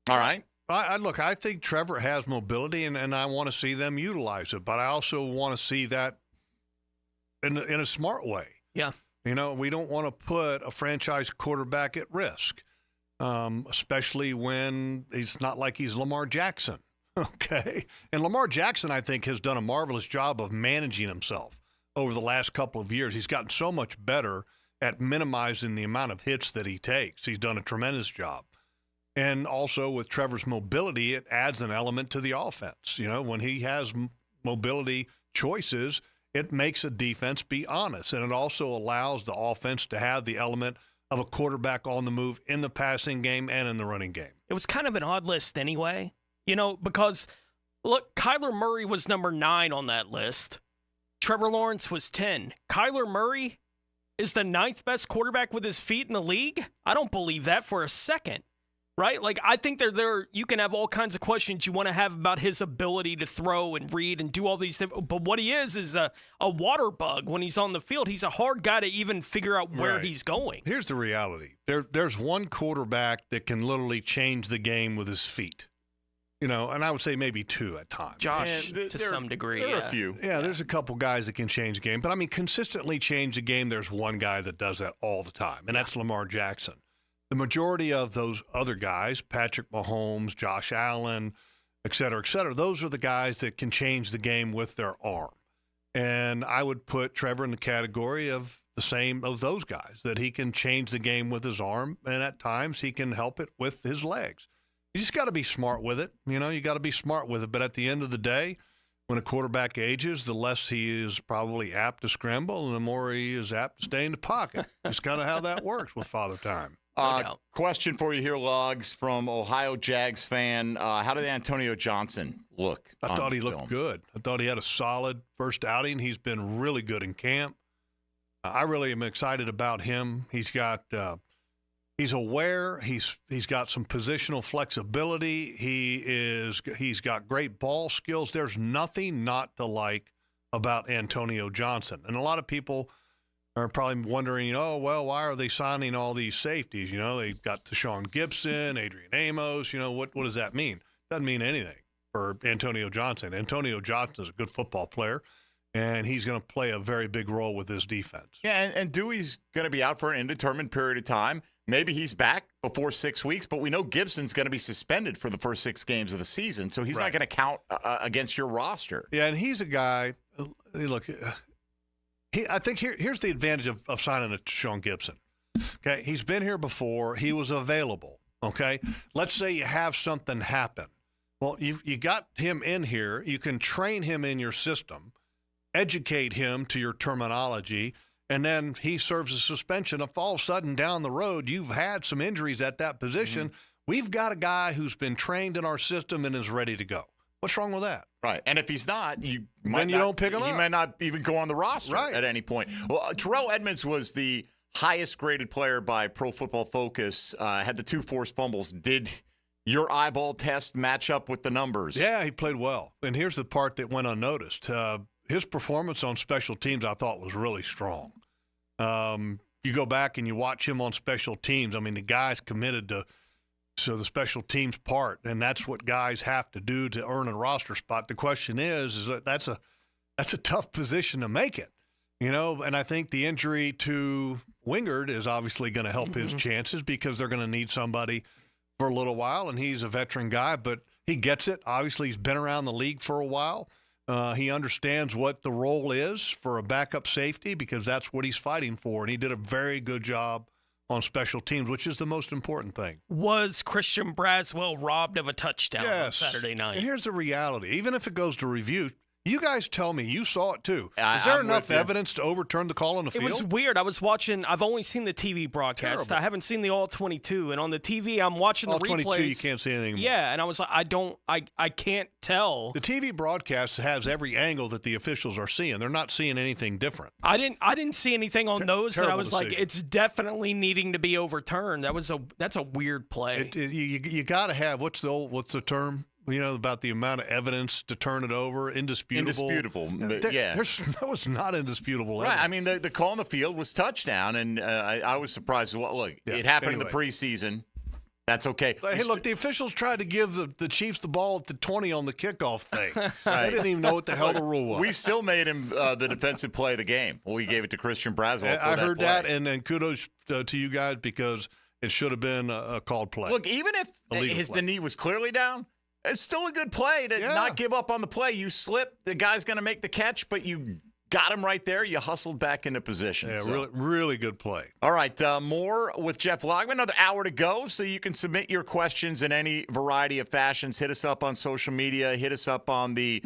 All right. Look, I think Trevor has mobility, and I want to see them utilize it, but I also want to see that in a smart way. Yeah. We don't want to put a franchise quarterback at risk, especially when it's not like he's Lamar Jackson. Okay. And Lamar Jackson, I think, has done a marvelous job of managing himself over the last couple of years. He's gotten so much better at minimizing the amount of hits that he takes. He's done a tremendous job. And also with Trevor's mobility, it adds an element to the offense. When he has mobility choices, it makes a defense be honest. And it also allows the offense to have the element of a quarterback on the move in the passing game and in the running game. It was kind of an odd list anyway, because, look, Kyler Murray was number 9 on that list. Trevor Lawrence was 10. Kyler Murray is the 9th best quarterback with his feet in the league? I don't believe that for a second, right? Like, I think you can have all kinds of questions you want to have about his ability to throw and read and do all these things, but what he is a water bug when he's on the field. He's a hard guy to even figure out where he's going. Here's the reality. There's one quarterback that can literally change the game with his feet. And I would say maybe 2 at times. Josh, to some degree. There are a few. Yeah, there's a couple guys that can change the game. But, consistently change the game, there's one guy that does that all the time, and that's Lamar Jackson. The majority of those other guys, Patrick Mahomes, Josh Allen, et cetera, those are the guys that can change the game with their arm. And I would put Trevor in the category of the same of those guys, that he can change the game with his arm, and at times he can help it with his legs. You just got to be smart with it. You got to be smart with it. But at the end of the day, when a quarterback ages, the less he is probably apt to scramble and the more he is apt to stay in the pocket. It's kind of how that works with Father Time. Question for you here, Logs, from Ohio Jags fan. How did Antonio Johnson look? I thought he looked good. I thought he had a solid first outing. He's been really good in camp. I really am excited about him. He's got he's aware. He's got some positional flexibility. He's got great ball skills. There's nothing not to like about Antonio Johnson. And a lot of people are probably wondering, why are they signing all these safeties? They've got Deshaun Gibson, Adrian Amos. What does that mean? Doesn't mean anything for Antonio Johnson. Antonio Johnson is a good football player, and he's going to play a very big role with this defense. Yeah, and Dewey's going to be out for an indeterminate period of time. Maybe he's back before 6 weeks, but we know Gibson's going to be suspended for the first 6 games of the season, so he's not going to count against your roster. Yeah, and he's a guy, look, I think here's the advantage of signing a Deshaun Gibson. Okay, he's been here before. He was available. Okay, let's say you have something happen. Well, you got him in here. You can train him in your system, educate him to your terminology, and then he serves a suspension. If all of a sudden down the road you've had some injuries at that position, we've got a guy who's been trained in our system and is ready to go. What's wrong with that? Right. And if he's not, you don't pick him up. He may not even go on the roster at any point. Well, Terrell Edmonds was the highest graded player by Pro Football Focus, had the 2 forced fumbles. Did your eyeball test match up with the numbers? Yeah, he played well. And here's the part that went unnoticed. His performance on special teams I thought was really strong. You go back and you watch him on special teams. The guy's committed to the special teams part, and that's what guys have to do to earn a roster spot. The question is that that's a tough position to make it, and I think the injury to Wingard is obviously going to help his chances because they're going to need somebody for a little while, and he's a veteran guy, but he gets it. Obviously, he's been around the league for a while. He understands what the role is for a backup safety because that's what he's fighting for, and he did a very good job on special teams, which is the most important thing. Was Christian Braswell robbed of a touchdown on Saturday night? And here's the reality. Even if it goes to review, You guys tell me. You saw it too. Is there enough evidence to overturn the call on the field? It was weird. I was watching. I've only seen the TV broadcast. Terrible. I haven't seen the all 22. And on the TV, I'm watching all the replays. 22, you can't see anything. Yeah, and I was like, I can't tell. The TV broadcast has every angle that the officials are seeing. They're not seeing anything different. I didn't see anything on those that I was decision. like, it's definitely needing to be overturned. That's a weird play. You got to have what's the term? About the amount of evidence to turn it over, indisputable. That was not indisputable. Right. I mean, the call on the field was touchdown, and I was surprised. Well, look, it happened in the preseason. That's okay. Hey, look, the officials tried to give the Chiefs the ball at the 20 on the kickoff thing. They didn't even know what the hell the rule was. We still made him the defensive play of the game. We gave it to Christian Braswell for I heard play. that, and kudos to you guys because it should have been a called play. Look, even if the knee was clearly down, it's still a good play to not give up on the play. You slip, the guy's going to make the catch, but you got him right there. You hustled back into position. Yeah, really, really good play. All right, more with Jeff Lageman. Another hour to go, so you can submit your questions in any variety of fashions. Hit us up on social media. Hit us up on the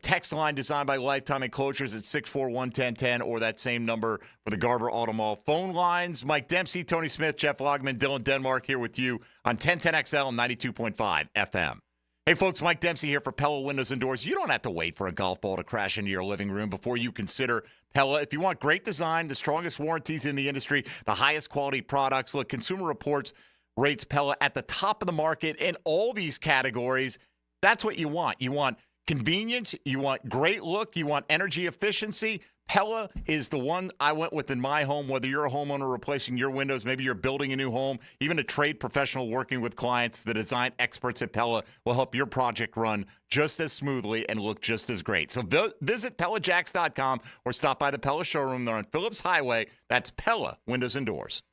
text line designed by Lifetime Enclosures at 641-1010 or that same number for the Garber Auto Mall phone lines. Mike Dempsey, Tony Smith, Jeff Lageman, Dylan Denmark here with you on 1010XL and 92.5 FM. Hey, folks, Mike Dempsey here for Pella Windows and Doors. You don't have to wait for a golf ball to crash into your living room before you consider Pella. If you want great design, the strongest warranties in the industry, the highest quality products, look, Consumer Reports rates Pella at the top of the market in all these categories. That's what you want. You want convenience. You want great look. You want energy efficiency. Pella is the one I went with in my home, whether you're a homeowner replacing your windows, maybe you're building a new home, even a trade professional working with clients. The design experts at Pella will help your project run just as smoothly and look just as great. So visit PellaJacks.com or stop by the Pella showroom. They're on Phillips Highway. That's Pella Windows and Doors.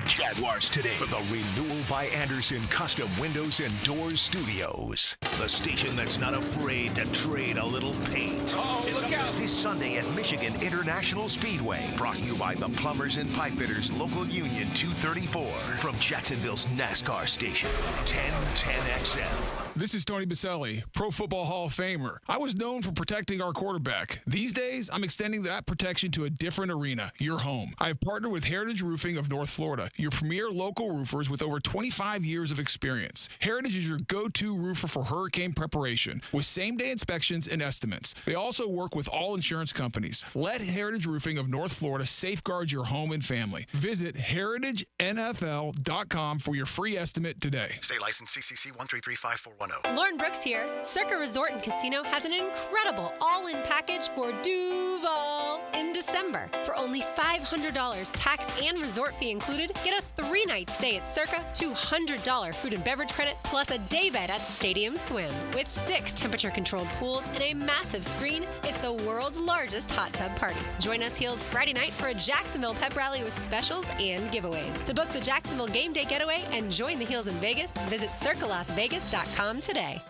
Jaguars Today for the Renewal by Anderson Custom Windows and Doors Studios. The station that's not afraid to trade a little paint. Oh, look out. This Sunday at Michigan International Speedway. Brought to you by the Plumbers and Pipefitters Local Union 234. From Jacksonville's NASCAR station, 1010XL. This is Tony Baselli, Pro Football Hall of Famer. I was known for protecting our quarterback. These days, I'm extending that protection to a different arena, your home. I have partnered with Heritage Roofing of North Florida, your premier local roofers with over 25 years of experience. Heritage is your go-to roofer for hurricane preparation, with same-day inspections and estimates. They also work with all insurance companies. Let Heritage Roofing of North Florida safeguard your home and family. Visit heritagenfl.com for your free estimate today. State license CCC 1335410. Lauren Brooks here. Circa Resort and Casino has an incredible all-in package for Duval in December. For only $500 tax and resort fee included, get a 3-night stay at Circa, $200 food and beverage credit, plus a day bed at Stadium Swim. With 6 temperature-controlled pools and a massive screen, it's the world's largest hot tub party. Join us Heels Friday night for a Jacksonville pep rally with specials and giveaways. To book the Jacksonville Game Day Getaway and join the Heels in Vegas, visit circalasvegas.com today.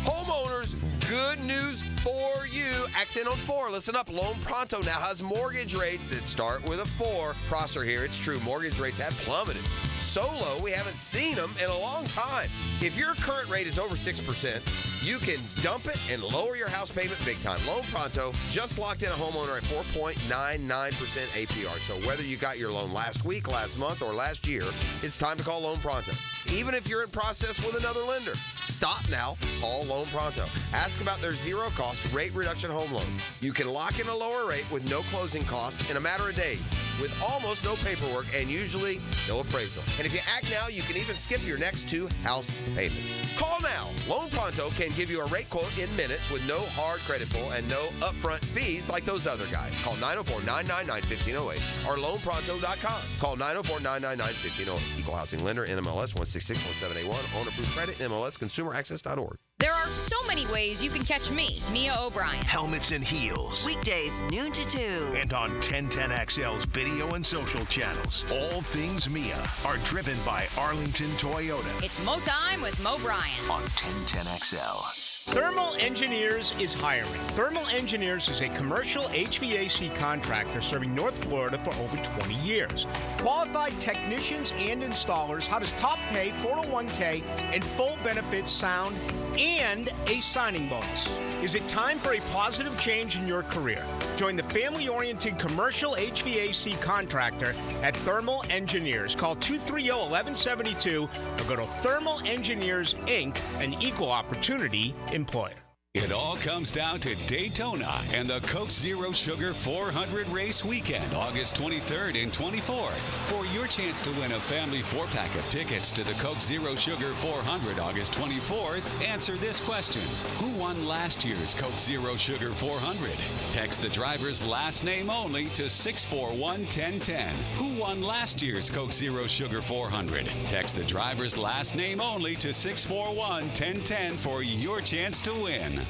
Homeowners, good news for you. Accent on 4. Listen up. Loan Pronto now has mortgage rates that start with a 4. Prosser here. It's true. Mortgage rates have plummeted. So low, we haven't seen them in a long time. If your current rate is over 6%, you can dump it and lower your house payment big time. Loan Pronto just locked in a homeowner at 4.99% APR. So whether you got your loan last week, last month, or last year, it's time to call Loan Pronto. Even if you're in process with another lender, stop now. Call Loan Pronto. Ask about their zero-cost rate reduction home loan. You can lock in a lower rate with no closing costs in a matter of days, with almost no paperwork and usually no appraisal. And if you act now, you can even skip your next 2 house payments. Call now. Loan Pronto can give you a rate quote in minutes with no hard credit pull and no upfront fees like those other guys. Call 904-999-1508 or loanpronto.com. Call 904-999-1508. Equal housing lender, NMLS 1661781. Owner approved credit, NMLSconsumeraccess.org. There are so many ways you can catch me, Mia O'Brien. Helmets and Heels. Weekdays, noon to 2. And on 1010XL's video and social channels. All things Mia are driven by Arlington Toyota. It's Mo Time with Mo Bryan. On 1010XL. Thermal Engineers is hiring. Thermal Engineers is a commercial HVAC contractor serving North Florida for over 20 years. Qualified technicians and installers. How does top pay, 401k, and full benefits sound? and a signing bonus. Is it time for a positive change in your career? Join the family-oriented commercial HVAC contractor at Thermal Engineers. Call 230-1172 or go to Thermal Engineers, Inc., an equal opportunity employer. It all comes down to Daytona and the Coke Zero Sugar 400 race weekend, August 23rd and 24th. For your chance to win a family 4-pack of tickets to the Coke Zero Sugar 400 August 24th, answer this question. Who won last year's Coke Zero Sugar 400? Text the driver's last name only to 641-1010. Who won last year's Coke Zero Sugar 400? Text the driver's last name only to 641-1010 for your chance to win.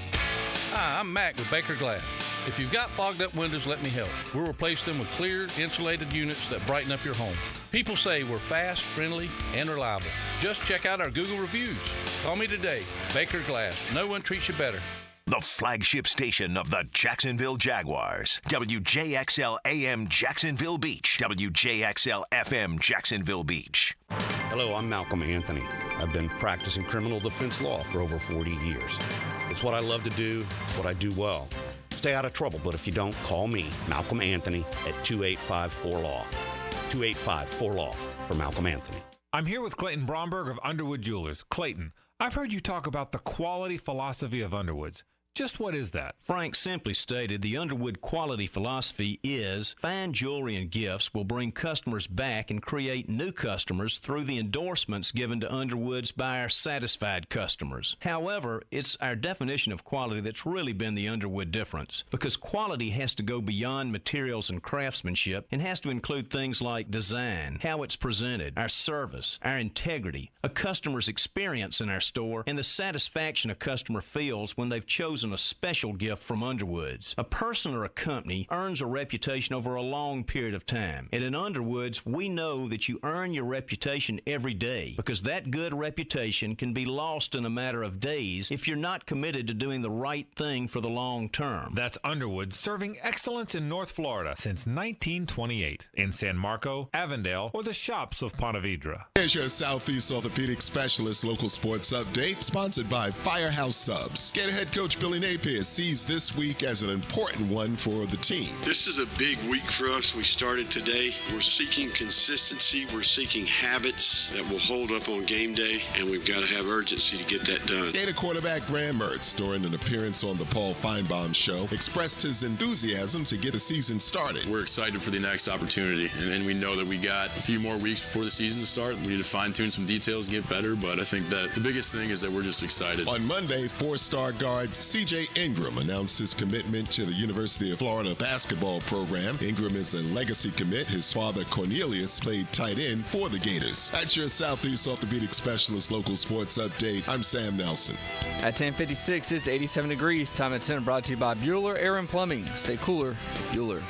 Hi, I'm Mac with Baker Glass. If you've got fogged up windows, let me help. We'll replace them with clear, insulated units that brighten up your home. People say we're fast, friendly, and reliable. Just check out our Google reviews. Call me today. Baker Glass. No one treats you better. The flagship station of the Jacksonville Jaguars. WJXL AM Jacksonville Beach. WJXL FM Jacksonville Beach. Hello, I'm Malcolm Anthony. I've been practicing criminal defense law for over 40 years. It's what I love to do, what I do well. Stay out of trouble, but if you don't, call me, Malcolm Anthony, at 285-4LAW. 285-4LAW for Malcolm Anthony. I'm here with Clayton Bromberg of Underwood Jewelers. Clayton, I've heard you talk about the quality philosophy of Underwoods. Just what is that? Frank, simply stated, the Underwood quality philosophy is fine jewelry and gifts will bring customers back and create new customers through the endorsements given to Underwoods by our satisfied customers. However, it's our definition of quality that's really been the Underwood difference, because quality has to go beyond materials and craftsmanship and has to include things like design, how it's presented, our service, our integrity, a customer's experience in our store, and the satisfaction a customer feels when they've chosen a special gift from Underwoods. A person or a company earns a reputation over a long period of time. And in Underwoods, we know that you earn your reputation every day, because that good reputation can be lost in a matter of days if you're not committed to doing the right thing for the long term. That's Underwood, serving excellence in North Florida since 1928 in San Marco, Avondale, or the shops of Ponte Vedra. Here's your Southeast Orthopedic Specialist local sports update, sponsored by Firehouse Subs. Gator head coach Billy Napier sees this week as an important one for the team. This is a big week for us. We started today. We're seeking consistency. We're seeking habits that will hold up on game day, and we've got to have urgency to get that done. Gator quarterback Graham Mertz, during an appearance on the Paul Feinbaum Show, expressed his enthusiasm to get the season started. We're excited for the next opportunity, and we know that we got a few more weeks before the season to start. We need to fine-tune some details and get better, but I think that the biggest thing is that we're just excited. On Monday, four-star guard C.J. Ingram announced his commitment to the University of Florida basketball program. Ingram is a legacy commit. His father, Cornelius, played tight end for the Gators. That's your Southeast Orthopedic Specialist local sports update. I'm Sam Nelson. At 10:56, it's 87 degrees. Time at 10, brought to you by Bueller Air and Plumbing. Stay cooler with Bueller.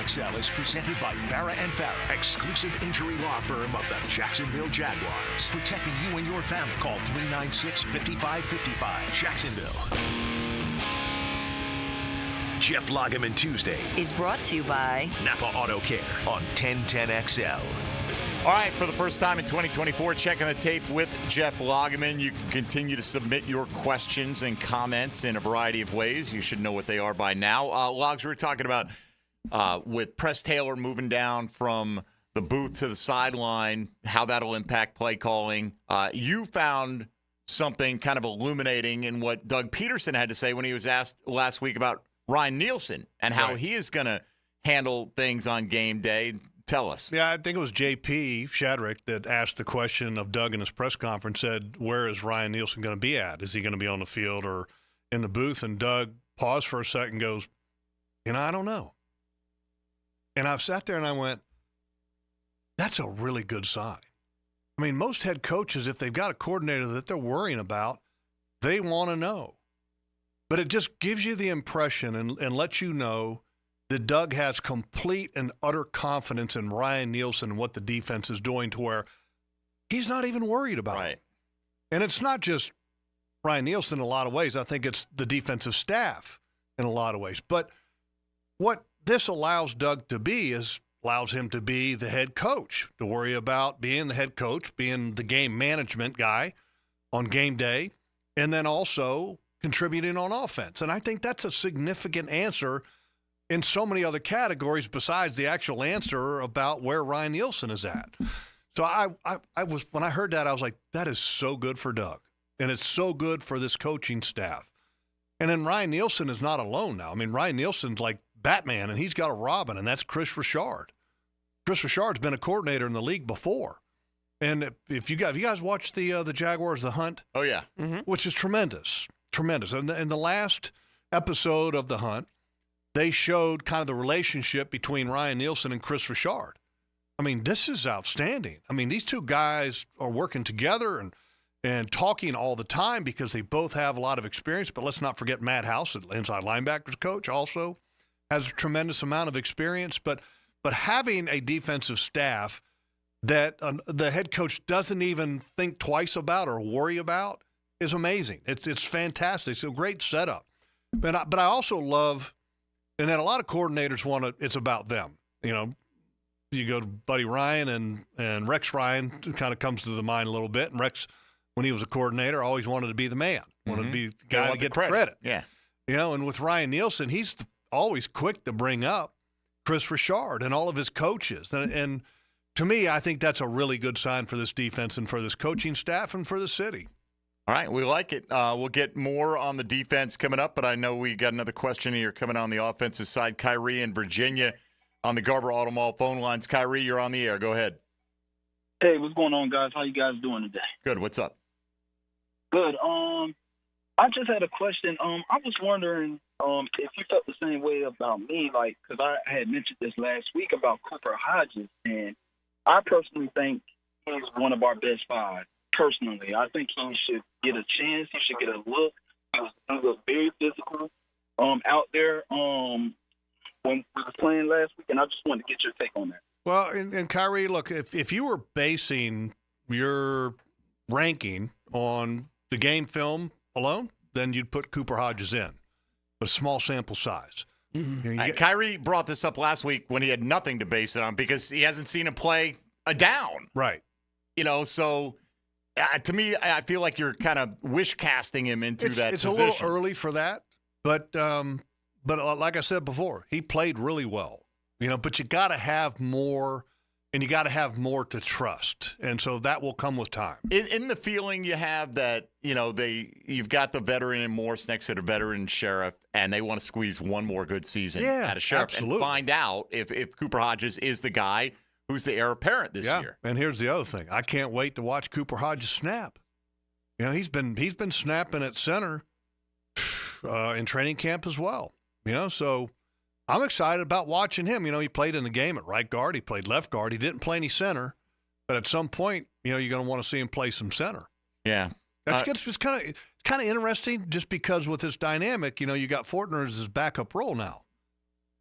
XL is presented by Farrah & Farrah, exclusive injury law firm of the Jacksonville Jaguars. Protecting you and your family. Call 396-5555. Jacksonville. Jeff Lageman Tuesday is brought to you by Napa Auto Care on 1010XL. All right, for the first time in 2024, checking the tape with Jeff Lageman. You can continue to submit your questions and comments in a variety of ways. You should know what they are by now. Logs, we were talking about with Press Taylor moving down from the booth to the sideline, how that'll impact play calling. You found something kind of illuminating in what Doug Peterson had to say when he was asked last week about Ryan Nielsen and how he is going to handle things on game day. Tell us. Yeah, I think it was J.P. Shadrick that asked the question of Doug in his press conference, said, where is Ryan Nielsen going to be at? Is he going to be on the field or in the booth? And Doug paused for a second and goes, I don't know. And I've sat there and I went, that's a really good sign. I mean, most head coaches, if they've got a coordinator that they're worrying about, they want to know. But it just gives you the impression and lets you know that Doug has complete and utter confidence in Ryan Nielsen and what the defense is doing, to where he's not even worried about it. And it's not just Ryan Nielsen in a lot of ways. I think it's the defensive staff in a lot of ways. But what this allows Doug to be is allows him to be the head coach, to worry about being the head coach, being the game management guy on game day, and then also contributing on offense. And I think that's a significant answer in so many other categories besides the actual answer about where Ryan Nielsen is at. So I was, when I heard that, I was like, that is so good for Doug. And it's so good for this coaching staff. And then Ryan Nielsen is not alone now. I mean, Ryan Nielsen's like Batman, and he's got a Robin, and that's Chris Richard. Chris Richard's been a coordinator in the league before. And if you guys watched the Jaguars, The Hunt? Oh, yeah. Which is tremendous. Tremendous. And in the last episode of The Hunt, they showed kind of the relationship between Ryan Nielsen and Chris Richard. I mean, this is outstanding. I mean, these two guys are working together and talking all the time because they both have a lot of experience. But let's not forget Matt House, the inside linebackers coach, also has a tremendous amount of experience. But having a defensive staff that the head coach doesn't even think twice about or worry about is amazing. It's fantastic. It's a great setup. But I also love, and then a lot of coordinators it's about them. You know, you go to Buddy Ryan and Rex Ryan kind of comes to the mind a little bit. And Rex, when he was a coordinator, always wanted to be the man, wanted to be the guy to get the credit. Yeah. You know, and with Ryan Nielsen, he's always quick to bring up Chris Richard and all of his coaches. And to me, I think that's a really good sign for this defense and for this coaching staff and for the city. All right, we like it. We'll get more on the defense coming up, but I know we got another question here coming on the offensive side. Kyrie in Virginia on the Garber Auto Mall phone lines. Kyrie, you're on the air. Go ahead. Hey, what's going on, guys? How you guys doing today? Good. What's up? Good. I just had a question. I was wondering if you felt the same way about me, like, because I had mentioned this last week about Cooper Hodges, and I personally think he's one of our best five. Personally, I think he should get a chance. He should get a look. He was very physical out there when we were playing last week, and I just wanted to get your take on that. Well, and Kyrie, look, if you were basing your ranking on the game film alone, then you'd put Cooper Hodges in, but small sample size. Mm-hmm. Kyrie brought this up last week when he had nothing to base it on because he hasn't seen him play a down. Right. You know, so to me, I feel like you're kind of wish casting him into that it's position. It's a little early for that, but like I said before, he played really well. You know, but you got to have more, and you got to have more to trust, and so that will come with time. In the feeling you have that, you know, you've got the veteran in Morse next to the veteran Sheriff, and they want to squeeze one more good season out of Sheriff and find out if Cooper Hodges is the guy who's the heir apparent this year. And here's the other thing: I can't wait to watch Cooper Hodges snap. You know, he's been snapping at center in training camp as well. You know, so I'm excited about watching him. You know, he played in the game at right guard. He played left guard. He didn't play any center. But at some point, you know, you're going to want to see him play some center. Yeah. That's good. It's kind of interesting just because with this dynamic, you know, you got Fortner as his backup role now.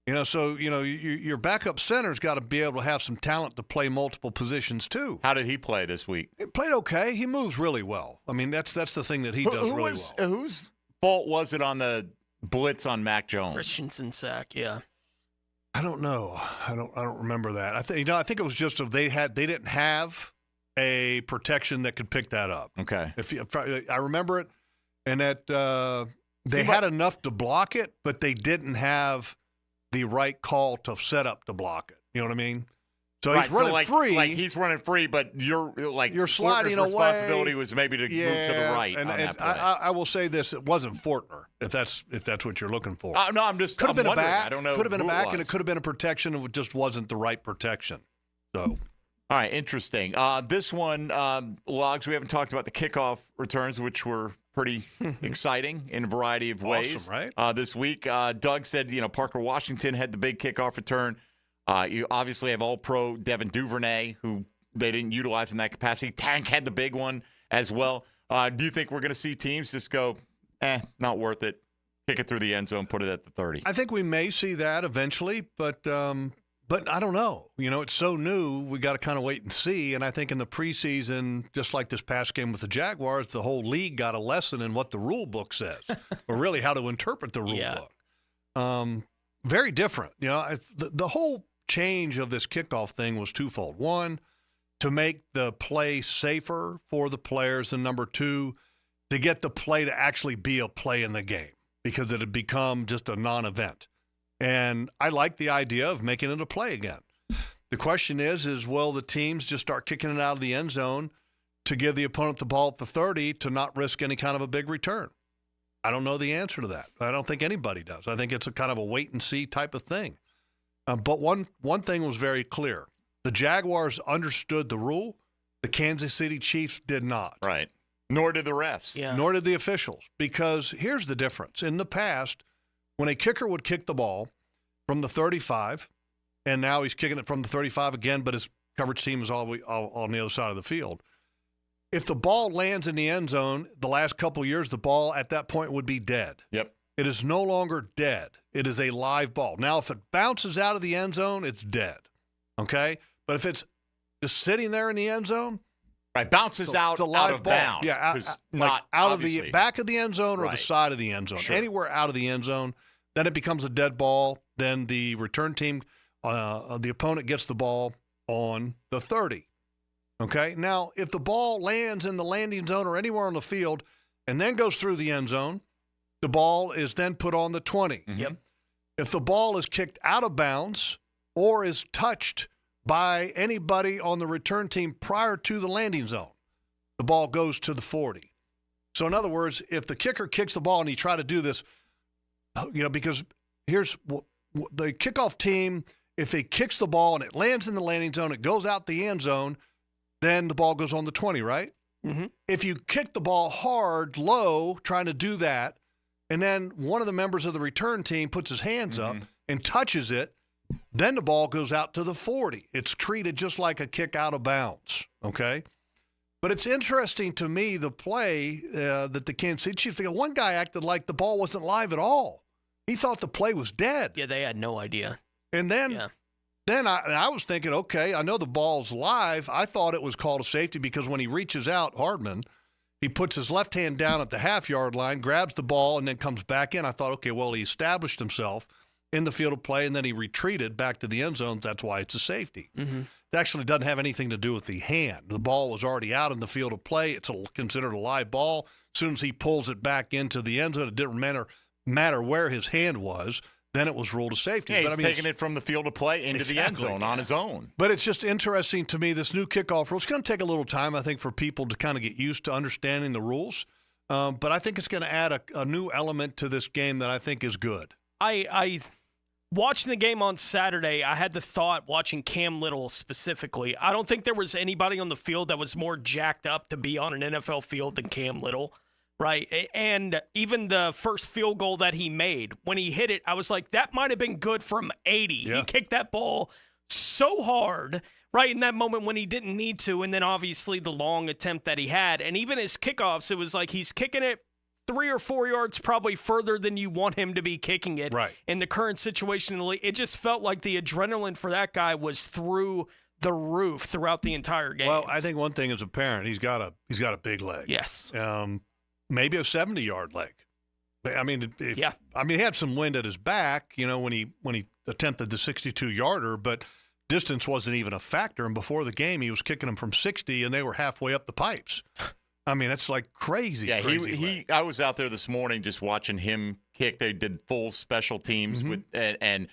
You know, so, you know, your backup center's got to be able to have some talent to play multiple positions too. How did he play this week? He played okay. He moves really well. I mean, that's the thing that he does really well. Whose fault was it on the blitz on Mac Jones? Christensen sack, yeah. I don't know. I don't remember that. I think it was just they didn't have a protection that could pick that up. Okay. If I remember it, and that they had enough to block it, but they didn't have the right call to set up to block it. You know what I mean? So he's running free. Like he's running free, but you're sliding away. Responsibility was maybe to move to the right. And, on that play. I will say this: it wasn't Fortner. If that's what you're looking for. No, I'm could have been a back. I don't know. Could have been a back, and it could have been a protection. It just wasn't the right protection. So. All right, interesting. This one, Logs, we haven't talked about the kickoff returns, which were pretty exciting in a variety of ways. Awesome, right? This week, Doug said, Parker Washington had the big kickoff return. You obviously have all-pro Devin Duvernay, who they didn't utilize in that capacity. Tank had the big one as well. Do you think we're going to see teams just go, not worth it, kick it through the end zone, put it at the 30? I think we may see that eventually, but I don't know. You know, it's so new, we got to kind of wait and see. And I think in the preseason, just like this past game with the Jaguars, the whole league got a lesson in what the rule book says, or really how to interpret the rule book. Very different. You know, the whole change of this kickoff thing was twofold. One, to make the play safer for the players, and number two, to get the play to actually be a play in the game because it had become just a non-event. And I like the idea of making it a play again. The question is will the teams just start kicking it out of the end zone to give the opponent the ball at the 30 to not risk any kind of a big return? I don't know the answer to that. I don't think anybody does. I think it's a kind of a wait-and-see type of thing. But one thing was very clear. The Jaguars understood the rule. The Kansas City Chiefs did not. Right. Nor did the refs. Yeah. Nor did the officials. Because here's the difference. In the past, when a kicker would kick the ball from the 35, and now he's kicking it from the 35 again, but his coverage team is all on the other side of the field. If the ball lands in the end zone, the last couple of years, the ball at that point would be dead. Yep. It is no longer dead. It is a live ball. Now, if it bounces out of the end zone, it's dead. Okay? But if it's just sitting there in the end zone, right, bounces out of ball. bounds. Yeah, not out of obviously. the back of the end zone or Right. the side of the end zone. Sure. Anywhere out of the end zone, then it becomes a dead ball. Then the return team, the opponent gets the ball on the 30. Okay? Now, if the ball lands in the landing zone or anywhere on the field and then goes through the end zone, the ball is then put on the 20. Yep. If the ball is kicked out of bounds or is touched by anybody on the return team prior to the landing zone, the ball goes to the 40. So in other words, if the kicker kicks the ball and he try to do this, because here's the kickoff team, if it kicks the ball and it lands in the landing zone, it goes out the end zone, then the ball goes on the 20, right? Mm-hmm. If you kick the ball hard, low, trying to do that, and then one of the members of the return team puts his hands up and touches it, then the ball goes out to the 40. It's treated just like a kick out of bounds, okay? But it's interesting to me, the play that the Kansas City Chiefs, one guy acted like the ball wasn't live at all. He thought the play was dead. Yeah, they had no idea. And then I was thinking, okay, I know the ball's live. I thought it was called a safety because when he reaches out, Hardman, he puts his left hand down at the half-yard line, grabs the ball, and then comes back in. I thought, okay, well, he established himself in the field of play, and then he retreated back to the end zone. That's why it's a safety. Mm-hmm. It actually doesn't have anything to do with the hand. The ball was already out in the field of play. It's considered a live ball. As soon as he pulls it back into the end zone, it didn't matter where his hand was. Then it was ruled a safety. Yeah, but he's taking it from the field of play into the end zone on his own. But it's just interesting to me, this new kickoff rule. It's going to take a little time, I think, for people to kind of get used to understanding the rules. But I think it's going to add a new element to this game that I think is good. I watching the game on Saturday, I had the thought, watching Cam Little specifically, I don't think there was anybody on the field that was more jacked up to be on an NFL field than Cam Little, right? And even the first field goal that he made, when he hit it, I was like, that might have been good from 80. Yeah. He kicked that ball so hard, right, in that moment when he didn't need to, and then obviously the long attempt that he had. And even his kickoffs, it was like he's kicking it 3 or 4 yards probably further than you want him to be kicking it. Right. In the current situation in the league, it just felt like the adrenaline for that guy was through the roof throughout the entire game. Well, I think one thing is apparent. He's got a big leg. Yes. Maybe a 70-yard leg. I mean, he had some wind at his back, when he attempted the 62-yarder, but distance wasn't even a factor. And before the game, he was kicking them from 60, and they were halfway up the pipes. I mean, it's like crazy. Yeah, crazy I was out there this morning just watching him kick. They did full special teams and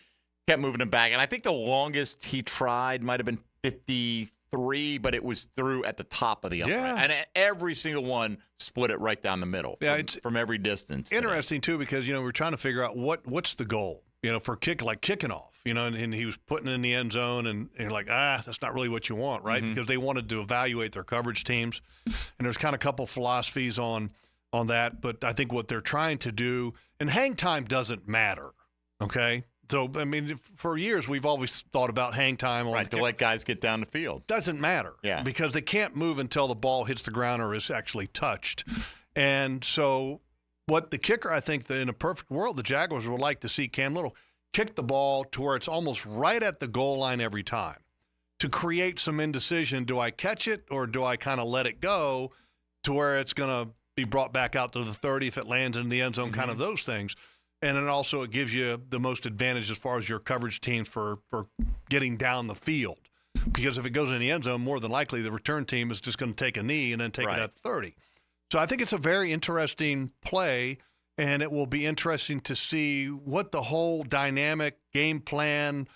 kept moving him back. And I think the longest he tried might have been 53, but it was through at the top of the upright. Yeah. And every single one split it right down the middle from every distance. Interesting, too, because, we're trying to figure out what's the goal, for kicking off, and he was putting it in the end zone, and you're like, that's not really what you want, right? Mm-hmm. Because they wanted to evaluate their coverage teams, and there's kind of a couple philosophies on that, but I think what they're trying to do, and hang time doesn't matter, okay? So, I mean, for years, we've always thought about hang time. To let guys get down the field. Doesn't matter. Yeah. Because they can't move until the ball hits the ground or is actually touched. And so what the kicker, I think, that in a perfect world, the Jaguars would like to see Cam Little kick the ball to where it's almost right at the goal line every time to create some indecision. Do I catch it or do I kind of let it go to where it's going to be brought back out to the 30 if it lands in the end zone, kind of those things. And then also it gives you the most advantage as far as your coverage teams for getting down the field. Because if it goes in the end zone, more than likely the return team is just going to take a knee and then take it at 30. So I think it's a very interesting play, and it will be interesting to see what the whole dynamic game plan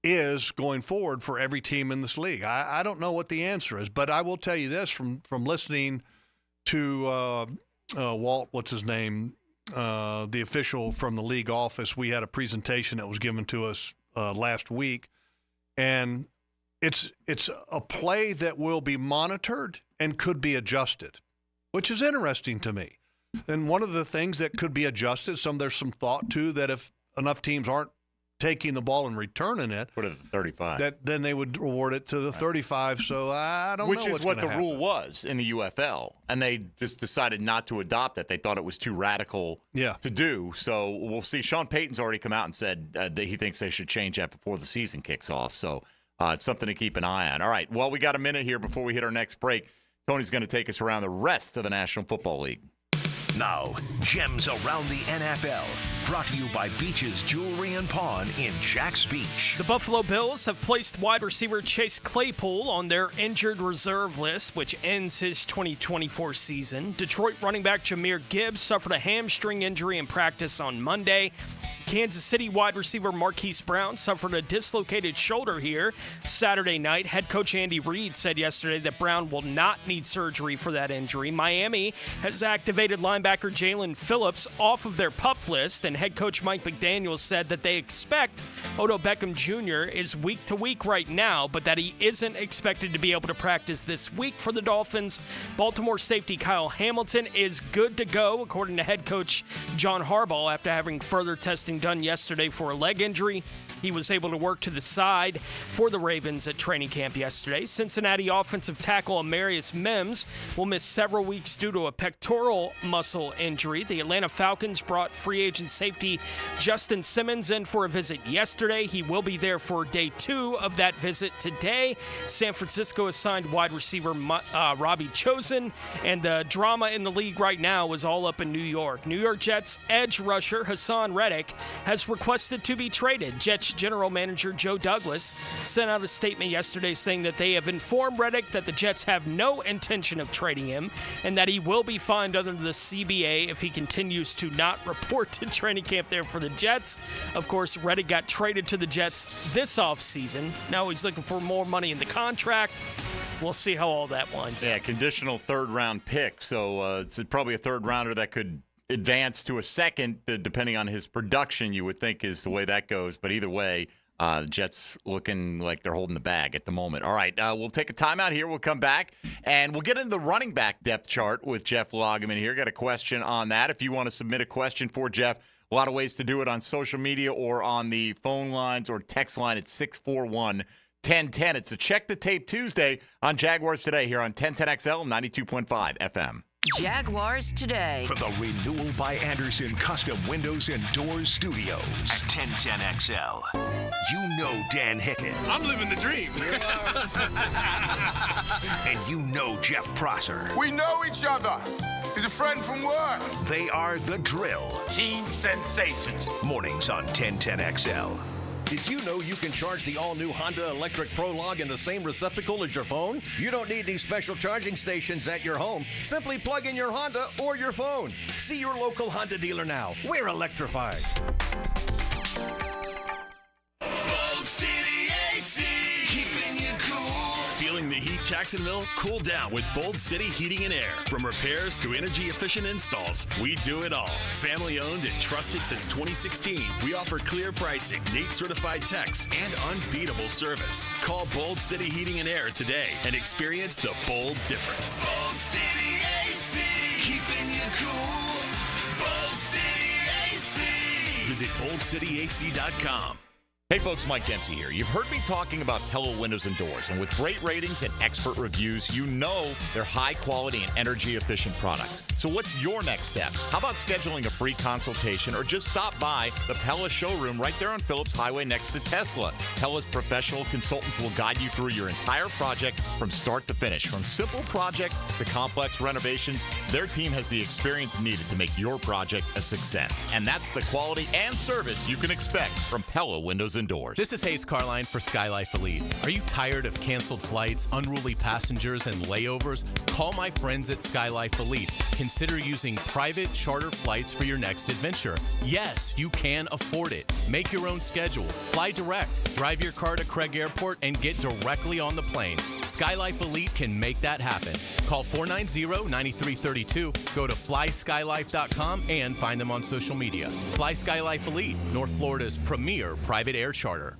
is going forward for every team in this league. I don't know what the answer is, but I will tell you this from listening to Walt, what's his name, the official from the league office. We had a presentation that was given to us last week, and it's a play that will be monitored and could be adjusted, which is interesting to me. And one of the things that could be adjusted, there's some thought to that if enough teams aren't taking the ball and returning it, put it at 35. That then they would award it to the 35. So I don't know what's going to happen. Which is what the rule was in the UFL, and they just decided not to adopt it. They thought it was too radical to do. So we'll see. Sean Payton's already come out and said that he thinks they should change that before the season kicks off. So it's something to keep an eye on. All right. Well, we got a minute here before we hit our next break. Tony's going to take us around the rest of the National Football League. Now, Gems Around the NFL, brought to you by Beach's Jewelry and Pawn in Jax Beach. The Buffalo Bills have placed wide receiver Chase Claypool on their injured reserve list, which ends his 2024 season. Detroit running back Jahmyr Gibbs suffered a hamstring injury in practice on Monday. Kansas City wide receiver Marquise Brown suffered a dislocated shoulder here Saturday night. Head coach Andy Reid said yesterday that Brown will not need surgery for that injury. Miami has activated linebacker Jalen Phillips off of their PUP list, and head coach Mike McDaniel said that they expect Odell Beckham Jr. is week to week right now, but that he isn't expected to be able to practice this week for the Dolphins. Baltimore safety Kyle Hamilton is good to go, according to head coach John Harbaugh, after having further testing done yesterday for a leg injury. He was able to work to the side for the Ravens at training camp yesterday. Cincinnati offensive tackle Amarius Mims will miss several weeks due to a pectoral muscle injury. The Atlanta Falcons brought free agent safety Justin Simmons in for a visit yesterday. He will be there for day 2 of that visit today. San Francisco has signed wide receiver Robbie Chosen, and the drama in the league right now is all up in New York. New York Jets edge rusher Hassan Reddick has requested to be traded. Jets general manager Joe Douglas sent out a statement yesterday saying that they have informed Reddick that the Jets have no intention of trading him and that he will be fined under the CBA if he continues to not report to training camp there for the Jets. Of course, Reddick got traded to the Jets this offseason. Now he's looking for more money in the contract. We'll see how all that winds out. Yeah, conditional third-round pick, so it's probably a third-rounder that could advance to a second, depending on his production, you would think is the way that goes. But either way, the Jets looking like they're holding the bag at the moment. All right, we'll take a timeout here. We'll come back, and we'll get into the running back depth chart with Jeff Lageman here. Got a question on that. If you want to submit a question for Jeff, a lot of ways to do it on social media or on the phone lines or text line at 641-1010. It's a Check the Tape Tuesday on Jaguars Today here on 1010XL 92.5 FM. Jaguars Today. From the Renewal by Anderson Custom Windows and Doors Studios at 1010XL. You know Dan Hicken. I'm living the dream. And you know Jeff Prosser. We know each other. He's a friend from work. They are The Drill. Teen Sensations. Mornings on 1010XL. Did you know you can charge the all-new Honda Electric Prologue in the same receptacle as your phone? You don't need these special charging stations at your home. Simply plug in your Honda or your phone. See your local Honda dealer now. We're electrified. Bold City AC, keeping you cool. Feeling the heat, Jacksonville? Cool down with Bold City Heating and Air. From repairs to energy-efficient installs, we do it all. Family-owned and trusted since 2016, we offer clear pricing, NATE-certified techs, and unbeatable service. Call Bold City Heating and Air today and experience the bold difference. Bold City AC, keeping you cool. Bold City AC. Visit boldcityac.com. Hey folks, Mike Dempsey here. You've heard me talking about Pella Windows and Doors, and with great ratings and expert reviews, you know they're high quality and energy efficient products. So what's your next step? How about scheduling a free consultation or just stop by the Pella showroom right there on Phillips Highway next to Tesla? Pella's professional consultants will guide you through your entire project from start to finish. From simple projects to complex renovations, their team has the experience needed to make your project a success. And that's the quality and service you can expect from Pella Windows and Doors. This is Hayes Carline for Skylife Elite. Are you tired of canceled flights, unruly passengers, and layovers? Call my friends at Skylife Elite. Consider using private charter flights for your next adventure. Yes, you can afford it. Make your own schedule. Fly direct. Drive your car to Craig Airport and get directly on the plane. Skylife Elite can make that happen. Call 490-9332. Go to flyskylife.com and find them on social media. Fly Skylife Elite, North Florida's premier private air charter.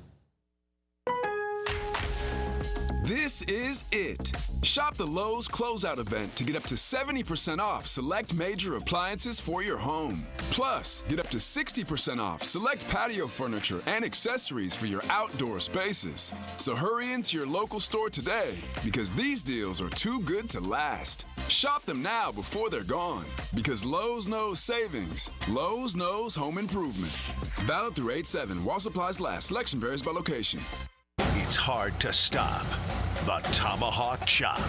This is it. Shop the Lowe's Closeout event to get up to 70% off select major appliances for your home. Plus, get up to 60% off select patio furniture and accessories for your outdoor spaces. So hurry into your local store today because these deals are too good to last. Shop them now before they're gone because Lowe's knows savings. Lowe's knows home improvement. Valid through 8/7 while supplies last. Selection varies by location. It's hard to stop the Tomahawk Chop.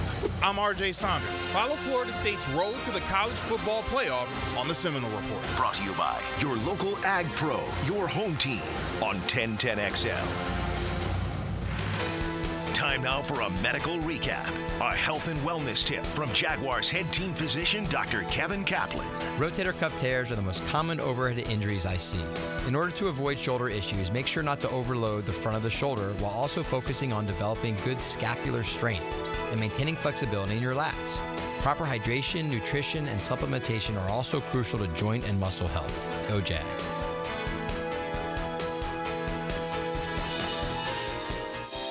I'm RJ Saunders. Follow Florida State's road to the college football playoff on the Seminole Report. Brought to you by your local Ag Pro, your home team on 1010XL. Time now for a medical recap. A health and wellness tip from Jaguars head team physician Dr. Kevin Kaplan. Rotator cuff tears are the most common overhead injuries I see. In order to avoid shoulder issues, make sure not to overload the front of the shoulder while also focusing on developing good scapular strength and maintaining flexibility in your lats. Proper hydration, nutrition, and supplementation are also crucial to joint and muscle health. Go Jag.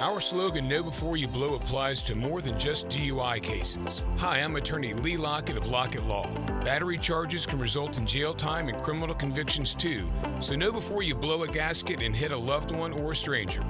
Our slogan, Know Before You Blow, applies to more than just DUI cases. Hi, I'm attorney Lee Lockett of Lockett Law. Battery charges can result in jail time and criminal convictions too, so know before you blow a gasket and hit a loved one or a stranger.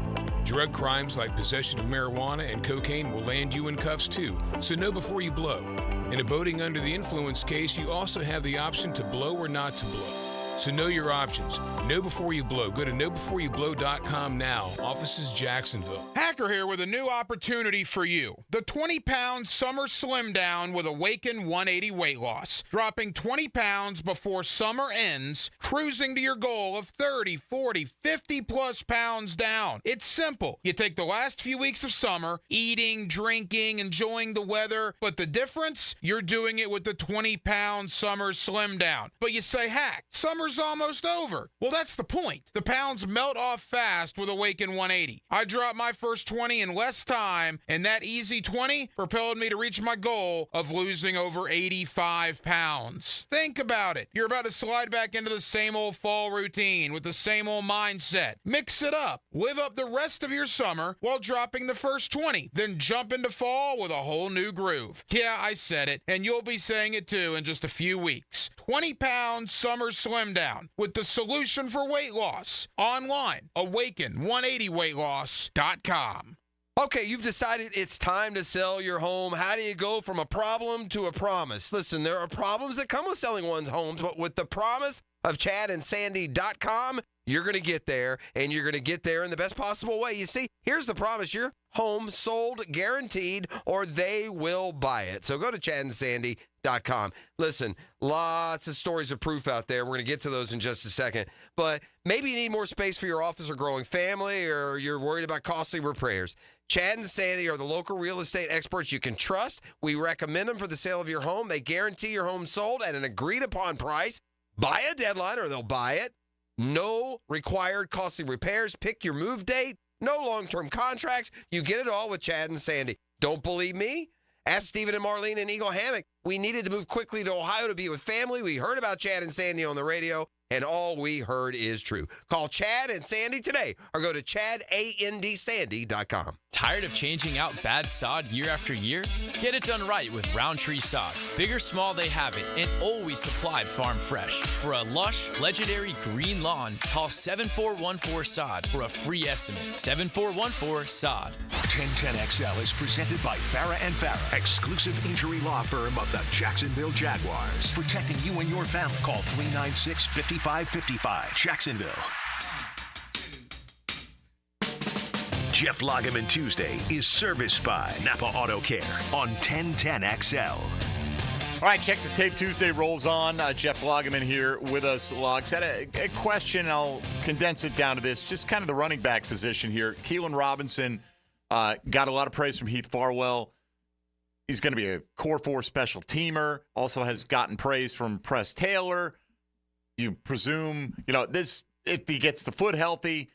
Drug crimes like possession of marijuana and cocaine will land you in cuffs too, so know before you blow. In a boating under the influence case, you also have the option to blow or not to blow. So know your options. Know before you blow. Go to knowbeforeyoublow.com now. Offices Jacksonville. Hacker here with a new opportunity for you. The 20-pound summer slim down with Awaken 180 weight loss. Dropping 20 pounds before summer ends, cruising to your goal of 30, 40, 50 plus pounds down. It's simple. You take the last few weeks of summer, eating, drinking, enjoying the weather, but the difference? You're doing it with the 20-pound summer slim down. But you say, hack, summer's almost over. Well, that's the point. The pounds melt off fast with Awaken 180. I dropped my first 20 in less time, and that easy 20 propelled me to reach my goal of losing over 85 pounds. Think about it. You're about to slide back into the same old fall routine with the same old mindset. Mix it up. Live up the rest of your summer while dropping the first 20. Then jump into fall with a whole new groove. Yeah, I said it, and you'll be saying it too in just a few weeks. 20-pound summer slim down with the solution for weight loss. Online, awaken180weightloss.com. Okay, you've decided it's time to sell your home. How do you go from a problem to a promise? Listen, there are problems that come with selling one's homes, but with the promise of chadandsandy.com, you're going to get there, and you're going to get there in the best possible way. You see, here's the promise. Your home sold, guaranteed, or they will buy it. So go to chadandsandy.com. Listen, lots of stories of proof out there. We're going to get to those in just a second. But maybe you need more space for your office or growing family, or you're worried about costly repairs. Chad and Sandy are the local real estate experts you can trust. We recommend them for the sale of your home. They guarantee your home sold at an agreed-upon price. By a deadline, or they'll buy it. No required costly repairs. Pick your move date. No long-term contracts. You get it all with Chad and Sandy. Don't believe me? Ask Stephen and Marlene in Eagle Hammock. We needed to move quickly to Ohio to be with family. We heard about Chad and Sandy on the radio, and all we heard is true. Call Chad and Sandy today or go to chadandsandy.com. Tired of changing out bad sod year after year? Get it done right with Roundtree Sod. Big or small, they have it, and always supplied farm fresh. For a lush, legendary green lawn, call 7414-SOD for a free estimate. 7414-SOD. 1010XL is presented by Farah & Farah, exclusive injury law firm of the Jacksonville Jaguars. Protecting you and your family. Call 396-5555. Jacksonville. Jeff Lageman Tuesday is serviced by Napa Auto Care on 1010XL. All right, Check the Tape Tuesday rolls on. Jeff Lageman here with us. Logs had a question. I'll condense it down to this. Just kind of the running back position here. Keelan Robinson got a lot of praise from Heath Farwell. He's going to be a core 4 special teamer. Also has gotten praise from Press Taylor. You presume, this, if he gets the foot healthy,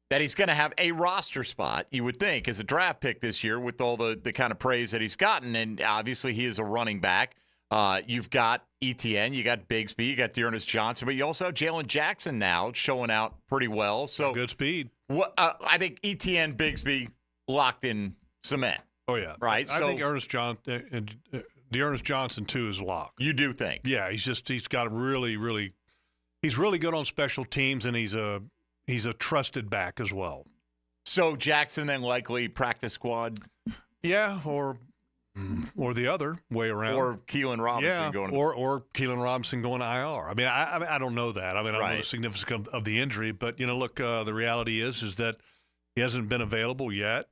that he's going to have a roster spot, you would think, as a draft pick this year with all the kind of praise that he's gotten. And obviously he is a running back. You've got ETN, you got Bigsby, you got Dearness Johnson, but you also have Jalen Jackson now showing out pretty well. So good speed. I think ETN, Bigsby locked in cement. Oh, yeah. Right? I think Dearness Johnson, too, is locked. You do think? Yeah, he's got a really he's really good on special teams, and he's a trusted back as well. So Jackson then likely practice squad? Yeah, or the other way around. Or Keelan Robinson going. Or Keelan Robinson going to IR. I mean, I don't know that. I mean, I don't know the significance of the injury, but look, the reality is that he hasn't been available yet.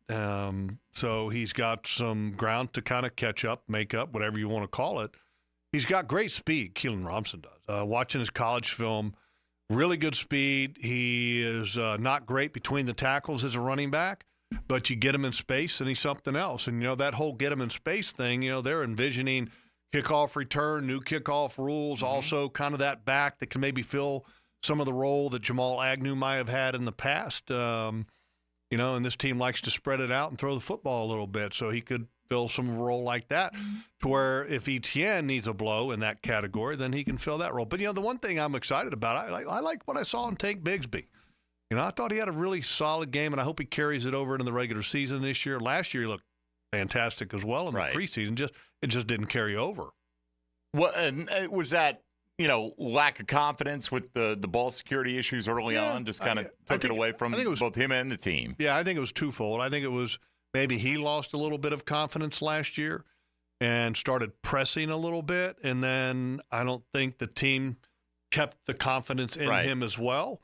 So he's got some ground to kind of catch up, make up, whatever you want to call it. He's got great speed, Keelan Robinson does. Watching his college film, really good speed. He is not great between the tackles as a running back, but you get him in space and he's something else. And, that whole get him in space thing, they're envisioning kickoff return, new kickoff rules, also kind of that back that can maybe fill some of the role that Jamal Agnew might have had in the past. And this team likes to spread it out and throw the football a little bit, so he could fill some role like that to where if ETN needs a blow in that category, then he can fill that role. But, the one thing I'm excited about, I like what I saw in Tank Bigsby. I thought he had a really solid game, and I hope he carries it over into the regular season this year. Last year he looked fantastic as well in the preseason. It just didn't carry over. Well, and was that, lack of confidence with the ball security issues early on, just kind of took it away from both him and the team? Yeah, I think it was twofold. I think it was maybe he lost a little bit of confidence last year and started pressing a little bit, and then I don't think the team kept the confidence in him as well.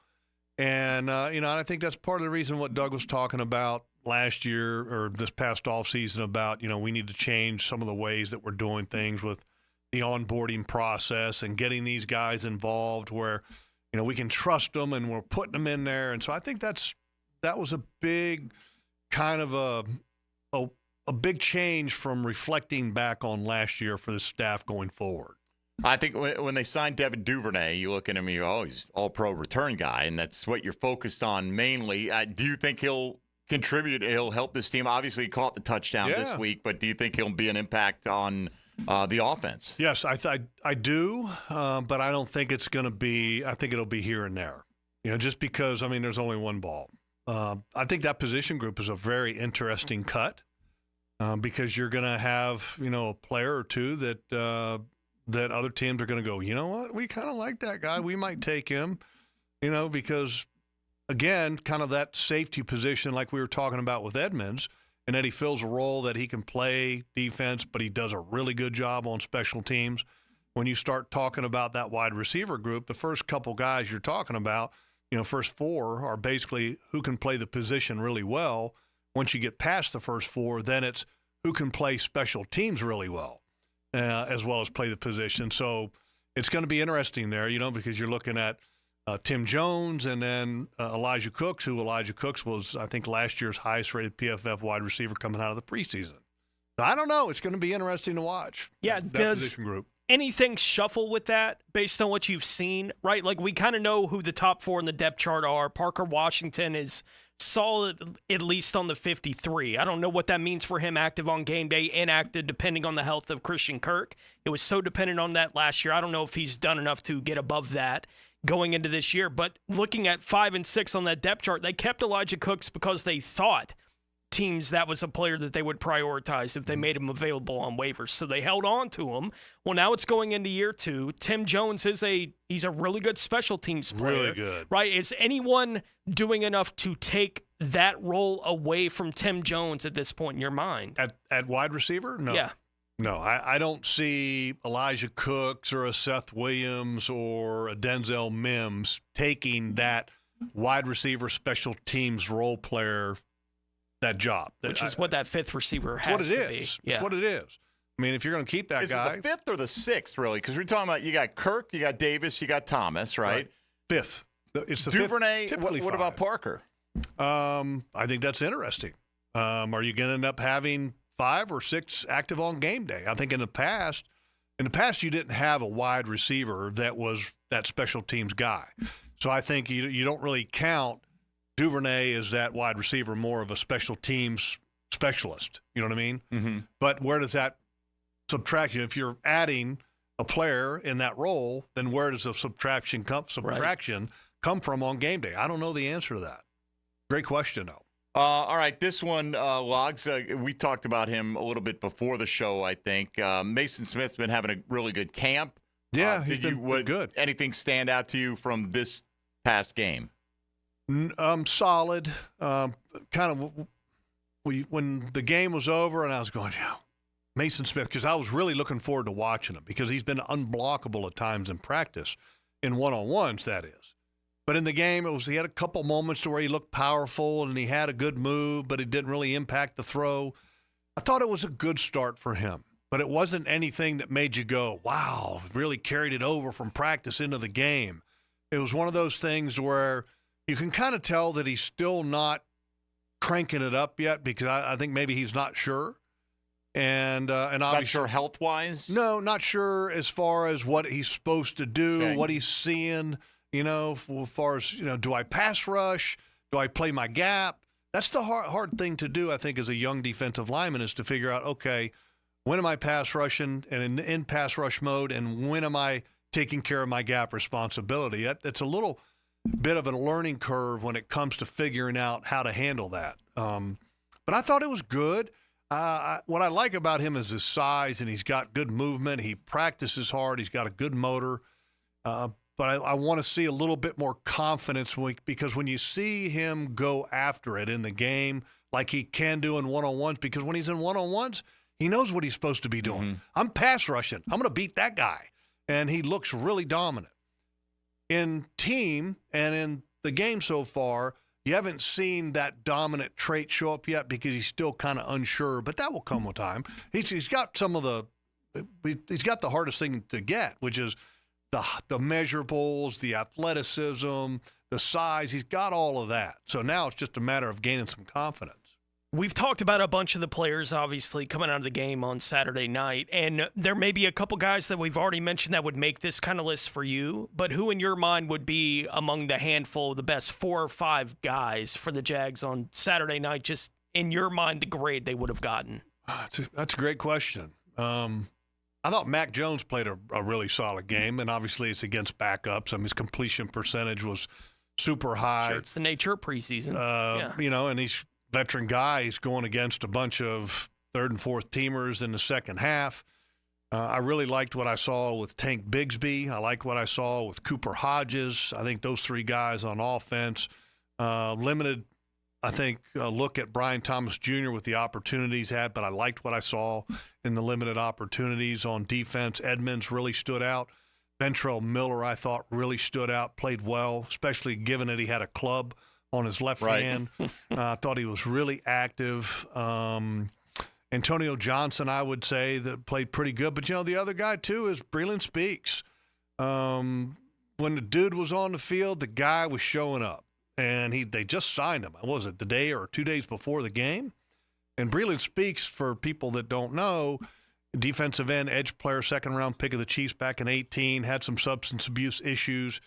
And, I think that's part of the reason what Doug was talking about last year or this past offseason about, we need to change some of the ways that we're doing things with the onboarding process and getting these guys involved where, we can trust them and we're putting them in there. And so I think that was a big kind of a big change from reflecting back on last year for the staff going forward. I think when they signed Devin Duvernay, you look at him and you go, he's all-pro return guy, and that's what you're focused on mainly. Do you think he'll contribute? He'll help this team? Obviously, he caught the touchdown this week, but do you think he'll be an impact on the offense? Yes, I do, but I don't think it's going to be – I think it'll be here and there, just because, there's only one ball. I think that position group is a very interesting cut because you're going to have, a player or two that other teams are going to go, you know what, we kind of like that guy. We might take him, because, again, kind of that safety position like we were talking about with Edmonds, and that he fills a role that he can play defense, but he does a really good job on special teams. When you start talking about that wide receiver group, the first couple guys you're talking about, first 4 are basically who can play the position really well. Once you get past the first 4, then it's who can play special teams really well. As well as play the position. So it's going to be interesting there, because you're looking at Tim Jones and then Elijah Cooks, who Elijah Cooks was, I think, last year's highest-rated PFF wide receiver coming out of the preseason. So I don't know. It's going to be interesting to watch. Yeah, that does position group. Anything shuffle with that based on what you've seen, right? Like, we kind of know who the top 4 in the depth chart are. Parker Washington is solid, at least on the 53. I don't know what that means for him, active on game day, inactive, depending on the health of Christian Kirk. It was so dependent on that last year. I don't know if he's done enough to get above that going into this year. But looking at 5 and 6 on that depth chart, they kept Elijah Cooks because they thought teams that was a player that they would prioritize if they made him available on waivers. So they held on to him. Well, now it's going into year 2. Tim Jones he's a really good special teams player. Really good. Right? Is anyone doing enough to take that role away from Tim Jones at this point in your mind? At wide receiver? No. Yeah. No, I don't see Elijah Cooks or a Seth Williams or a Denzel Mims taking that wide receiver special teams role player that job. Which is what that fifth receiver has to be. It's what it is. I mean, if you're going to keep that guy. Is it the 5th or the 6th, really? Because we're talking about you got Kirk, you got Davis, you got Thomas, right? 5th. It's the Duvernay. Fifth, What about Parker? I think that's interesting. Are you going to end up having 5 or 6 active on game day? I think in the past you didn't have a wide receiver that was that special teams guy. So I think you don't really count Duvernay as that wide receiver, more of a special teams specialist. You know what I mean? Mm-hmm. But where does that subtraction? If you're adding a player in that role, then where does the subtraction come from on game day? I don't know the answer to that. Great question, though. All right, this one, Logs, we talked about him a little bit before the show, I think. Mason Smith's been having a really good camp. Yeah, he's been good. Anything stand out to you from this past game? Solid. Kind of when the game was over and I was going, Mason Smith, because I was really looking forward to watching him because he's been unblockable at times in practice, in one-on-ones, that is. But in the game, he had a couple moments to where he looked powerful and he had a good move, but it didn't really impact the throw. I thought it was a good start for him, but it wasn't anything that made you go, wow, really carried it over from practice into the game. It was one of those things where you can kind of tell that he's still not cranking it up yet because I think maybe he's not sure. And obviously, not sure health-wise? No, not sure as far as what he's supposed to do, what he's seeing. As far as, do I pass rush? Do I play my gap? That's the hard thing to do, I think, as a young defensive lineman is to figure out, okay, when am I pass rushing and in pass rush mode, and when am I taking care of my gap responsibility? It's a little bit of a learning curve when it comes to figuring out how to handle that. But I thought it was good. What I like about him is his size, and he's got good movement. He practices hard. He's got a good motor. But I want to see a little bit more confidence because when you see him go after it in the game like he can do in one-on-ones, because when he's in one-on-ones, he knows what he's supposed to be doing. Mm-hmm. I'm pass rushing. I'm going to beat that guy. And he looks really dominant. In team and in the game so far, you haven't seen that dominant trait show up yet because he's still kind of unsure, but that will come with time. He's got he's got the hardest thing to get, which is the measurables, the athleticism, the size. He's got all of that. So now it's just a matter of gaining some confidence. We've talked about a bunch of the players, obviously, coming out of the game on Saturday night, and there may be a couple guys that we've already mentioned that would make this kind of list for you, but who in your mind would be among the handful of the best 4 or 5 guys for the Jags on Saturday night, just in your mind, the grade they would have gotten? That's a great question. I thought Mac Jones played a really solid game, and obviously it's against backups. I mean, his completion percentage was super high. Sure, it's the nature of preseason. And he's a veteran guy. He's going against a bunch of third and fourth teamers in the second half. I really liked what I saw with Tank Bigsby. I like what I saw with Cooper Hodges. I think those 3 guys on offense limited, I think, a look at Brian Thomas Jr. with the opportunities he had, but I liked what I saw in the limited opportunities on defense. Edmonds really stood out. Ventrell Miller, I thought, really stood out, played well, especially given that he had a club on his left hand. I thought he was really active. Antonio Johnson, I would say, that played pretty good. But, the other guy, too, is Breland Speaks. When the dude was on the field, the guy was showing up. And they just signed him. What was it, the day or 2 days before the game? And Breland Speaks, for people that don't know, defensive end, edge player, second-round pick of the Chiefs back in 2018, had some substance abuse issues,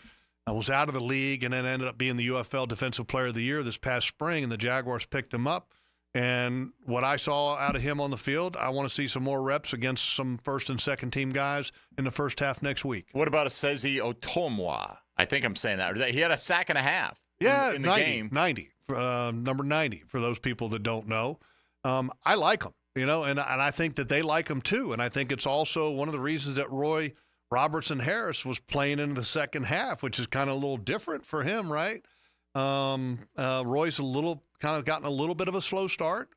was out of the league, and then ended up being the UFL Defensive Player of the Year this past spring, and the Jaguars picked him up. And what I saw out of him on the field, I want to see some more reps against some first- and second-team guys in the first half next week. What about Osezi Otomwa? I think I'm saying that. He had a sack and a half. Yeah, in the 90, game. 90. number 90, for those people that don't know. I like him, and I think that they like him too. And I think it's also one of the reasons that Roy Robertson Harris was playing in the second half, which is kind of a little different for him, right? Roy's gotten a little bit of a slow start.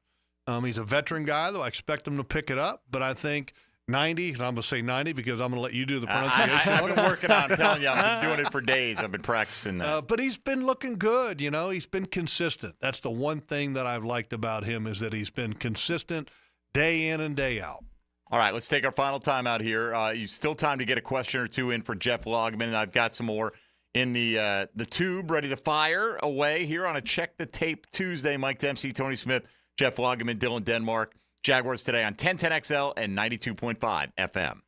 He's a veteran guy, though. I expect him to pick it up. But I think 90, and I'm going to say 90 because I'm going to let you do the pronunciation. I've been working on it. I'm telling you, I've been doing it for days. I've been practicing that. But he's been looking good, He's been consistent. That's the one thing that I've liked about him is that he's been consistent day in and day out. All right, let's take our final time out here. You still time to get a question or two in for Jeff Lageman, and I've got some more in the tube ready to fire away here on a Check the Tape Tuesday. Mike Dempsey, Tony Smith, Jeff Lageman, Dylan Denmark. Jaguars Today on 1010XL and 92.5 FM.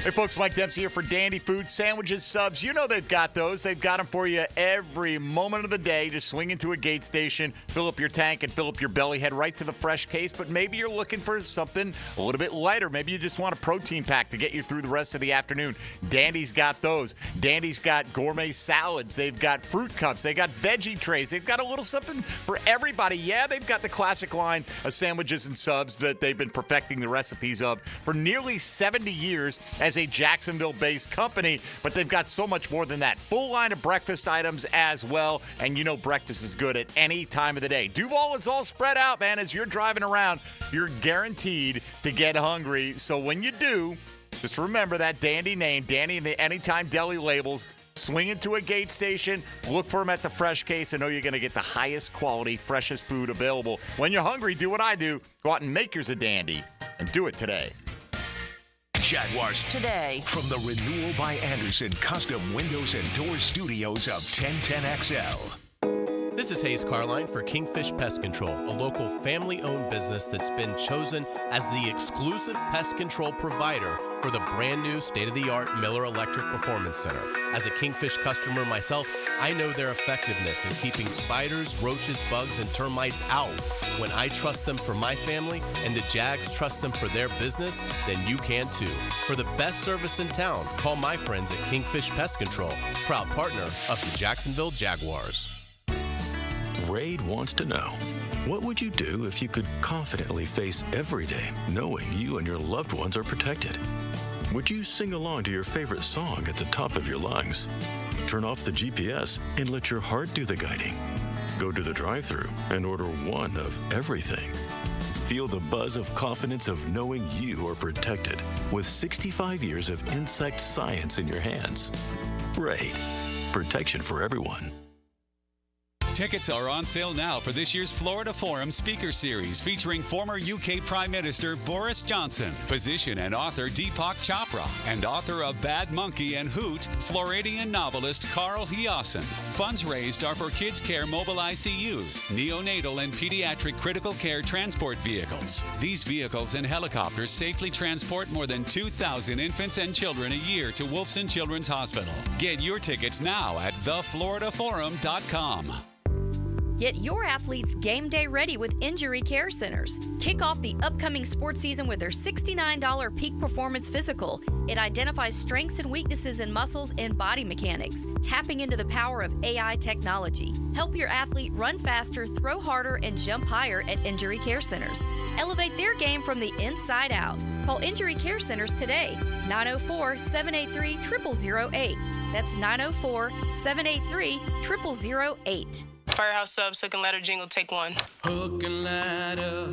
Hey, folks, Mike Dempsey here for Dandy Foods, sandwiches, subs. They've got those. They've got them for you every moment of the day. Just swing into a gate station, fill up your tank, and fill up your belly. Head right to the fresh case, but maybe you're looking for something a little bit lighter. Maybe you just want a protein pack to get you through the rest of the afternoon. Dandy's got those. Dandy's got gourmet salads. They've got fruit cups. They got veggie trays. They've got a little something for everybody. Yeah, they've got the classic line of sandwiches and subs that they've been perfecting the recipes of for nearly 70 years as a Jacksonville-based company, but they've got so much more than that. Full line of breakfast items as well, and breakfast is good at any time of the day. Duval is all spread out, man. As you're driving around, you're guaranteed to get hungry. So when you do, just remember that dandy name, Dandy and the Anytime Deli labels. Swing into a gate station, look for them at the fresh case, and know you're going to get the highest quality, freshest food available. When you're hungry, do what I do. Go out and make yours a dandy, and do it today. Jaguars Today. From the Renewal by Anderson Custom Windows and Doors Studios of 1010XL. This is Hayes Carline for Kingfish Pest Control, a local family-owned business that's been chosen as the exclusive pest control provider for the brand new state-of-the-art Miller Electric Performance Center. As a Kingfish customer myself, I know their effectiveness in keeping spiders, roaches, bugs, and termites out. When I trust them for my family and the Jags trust them for their business, then you can too. For the best service in town, call my friends at Kingfish Pest Control, proud partner of the Jacksonville Jaguars. Raid wants to know, what would you do if you could confidently face every day knowing you and your loved ones are protected? Would you sing along to your favorite song at the top of your lungs? Turn off the GPS and let your heart do the guiding. Go to the drive-thru and order one of everything. Feel the buzz of confidence of knowing you are protected with 65 years of insect science in your hands. Raid. Protection for everyone. Tickets are on sale now for this year's Florida Forum Speaker Series featuring former UK Prime Minister Boris Johnson, physician and author Deepak Chopra, and author of Bad Monkey and Hoot, Floridian novelist Carl Hiaasen. Funds raised are for Kids Care Mobile ICUs, neonatal and pediatric critical care transport vehicles. These vehicles and helicopters safely transport more than 2,000 infants and children a year to Wolfson Children's Hospital. Get your tickets now at thefloridaforum.com. Get your athletes game day ready with Injury Care Centers. Kick off the upcoming sports season with their $69 Peak Performance Physical. It identifies strengths and weaknesses in muscles and body mechanics, tapping into the power of AI technology. Help your athlete run faster, throw harder, and jump higher at Injury Care Centers. Elevate their game from the inside out. Call Injury Care Centers today, 904-783-0008. That's 904-783-0008. Firehouse Subs, Hook and Ladder jingle, take one. Hook and ladder,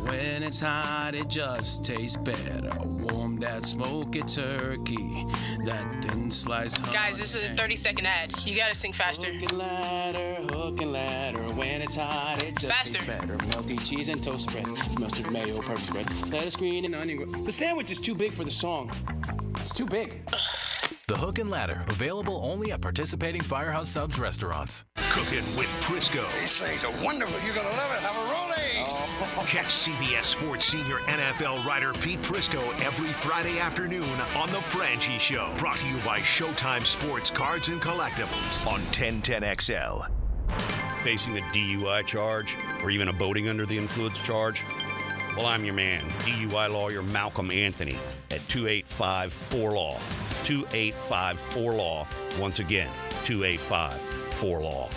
when it's hot, it just tastes better. Warm that smoky turkey, that thin slice. Guys, this is a 30-second ad. You gotta sing faster. Hook and ladder, when it's hot, it just tastes better. Melty cheese and toast spread, mustard, mayo, purple spread, lettuce, green, and onion. The sandwich is too big for the song. It's too big. The Hook and Ladder, available only at participating Firehouse Subs restaurants. Cooking with Prisco. These things are wonderful. You're going to love it. Have a rolling. Catch CBS Sports senior NFL writer Pete Prisco every Friday afternoon on The Franchi Show. Brought to you by Showtime Sports Cards and Collectibles on 1010XL. Facing a DUI charge or even a boating under the influence charge? Well, I'm your man, DUI lawyer Malcolm Anthony at 285-4LAW. 285-4LAW. Once again, 285-4LAW.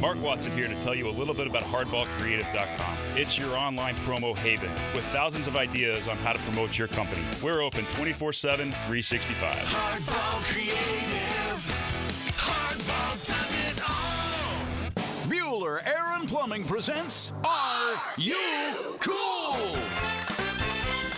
Mark Watson here to tell you a little bit about hardballcreative.com. It's your online promo haven with thousands of ideas on how to promote your company. We're open 24/7, 365. Hardball Creative. Hardball does it all. Bueller Air and Plumbing presents Are You Cool?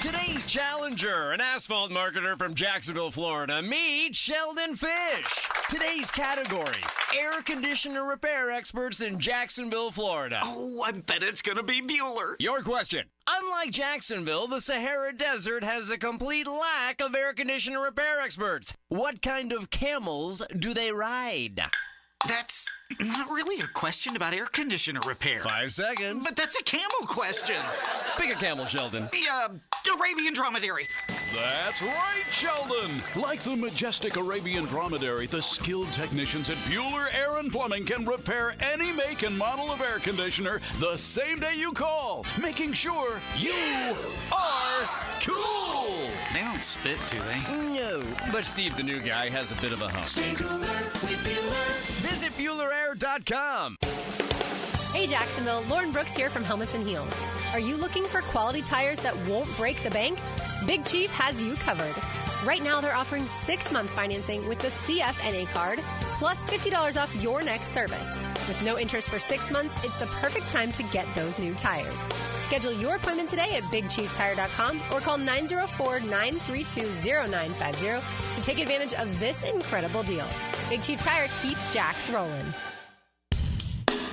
Today's challenger, an asphalt marketer from Jacksonville, Florida. Meet Sheldon Fish. Today's category, air conditioner repair experts in Jacksonville, Florida. Oh, I bet it's going to be Bueller. Your question. Unlike Jacksonville, the Sahara Desert has a complete lack of air conditioner repair experts. What kind of camels do they ride? That's not really a question about air conditioner repair. 5 seconds. But that's a camel question. Pick a camel, Sheldon. Arabian dromedary. That's right, Sheldon. Like the majestic Arabian dromedary, the skilled technicians at Bueller Air and Plumbing can repair any make and model of air conditioner the same day you call, making sure you are cool. They don't spit, do they? No, but Steve, the new guy, has a bit of a hump. Stay cooler with Bueller. Visit BuellerAir.com. Hey Jacksonville, Lauren Brooks here from Helmets and Heels. Are you looking for quality tires that won't break the bank? Big Chief has you covered. Right now they're offering 6-month financing with the CFNA card, plus $50 off your next service. With no interest for 6 months, it's the perfect time to get those new tires. Schedule your appointment today at BigChiefTire.com or call 904-932-0950 to take advantage of this incredible deal. Big Chief Tire keeps Jacks rolling.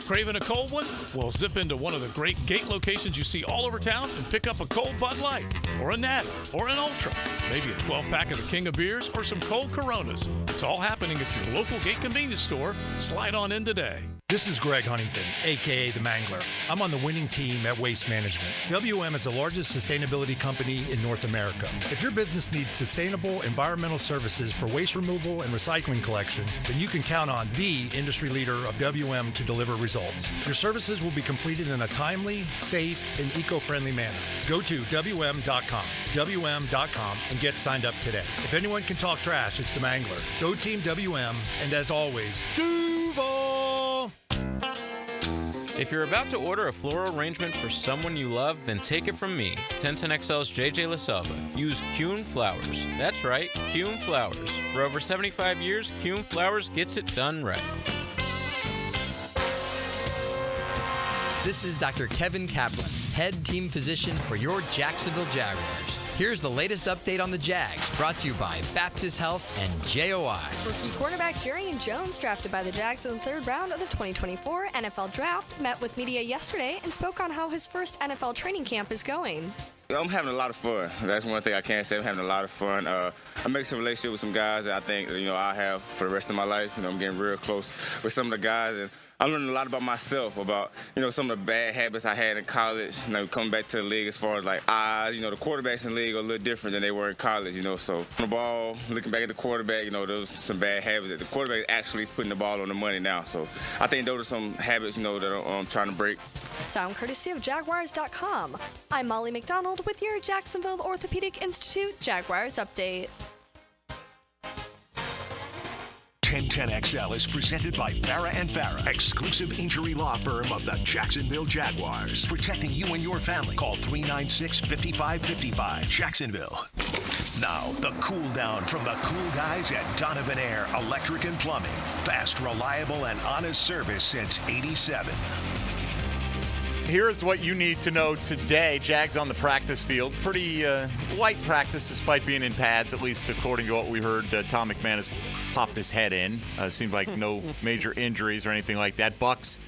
Craving a cold one? Well, zip into one of the great gate locations you see all over town and pick up a cold Bud Light, or a Natty, or an Ultra. Maybe a 12-pack of the King of Beers, or some cold Coronas. It's all happening at your local gate convenience store. Slide on in today. This is Greg Huntington, a.k.a. The Mangler. I'm on the winning team at Waste Management. WM is the largest sustainability company in North America. If your business needs sustainable environmental services for waste removal and recycling collection, then you can count on the industry leader of WM to deliver results. Your services will be completed in a timely, safe, and eco-friendly manner. Go to WM.com, WM.com, and get signed up today. If anyone can talk trash, it's The Mangler. Go Team WM, and as always, Duval! If you're about to order a floral arrangement for someone you love, then take it from me, 1010XL's JJ LaSalva. Use Kuhn Flowers. That's right, Kuhn Flowers. For over 75 years, Kuhn Flowers gets it done right. This is Dr. Kevin Kaplan, head team physician for your Jacksonville Jaguars. Here's the latest update on the Jags, brought to you by Baptist Health and JOI. Rookie cornerback Jerrion Jones, drafted by the Jags in the 3rd round of the 2024 NFL Draft, met with media yesterday and spoke on how his first NFL training camp is going. I'm having a lot of fun. That's one thing I can say. I'm having a lot of fun. I make some relationship with some guys that I think I'll have for the rest of my life. I'm getting real close with some of the guys, and I'm learning a lot about myself, about some of the bad habits I had in college. Coming back to the league as far as the quarterbacks in the league are a little different than they were in college. So on the ball, looking back at the quarterback, those some bad habits. The quarterback is actually putting the ball on the money now. So I think those are some habits that I'm trying to break. Sound courtesy of Jaguars.com. I'm Molly McDonald with your Jacksonville Orthopedic Institute Jaguars update. 1010XL is presented by Farah & Farah, exclusive injury law firm of the Jacksonville Jaguars. Protecting you and your family. Call 396-5555. Jacksonville. Now, the cool down from the cool guys at Donovan Air Electric and Plumbing. Fast, reliable, and honest service since '87. Here's what you need to know today. Jags on the practice field. Pretty light practice despite being in pads, at least according to what we heard. Tom McManus popped his head in. Seemed like no major injuries or anything like that. Bucks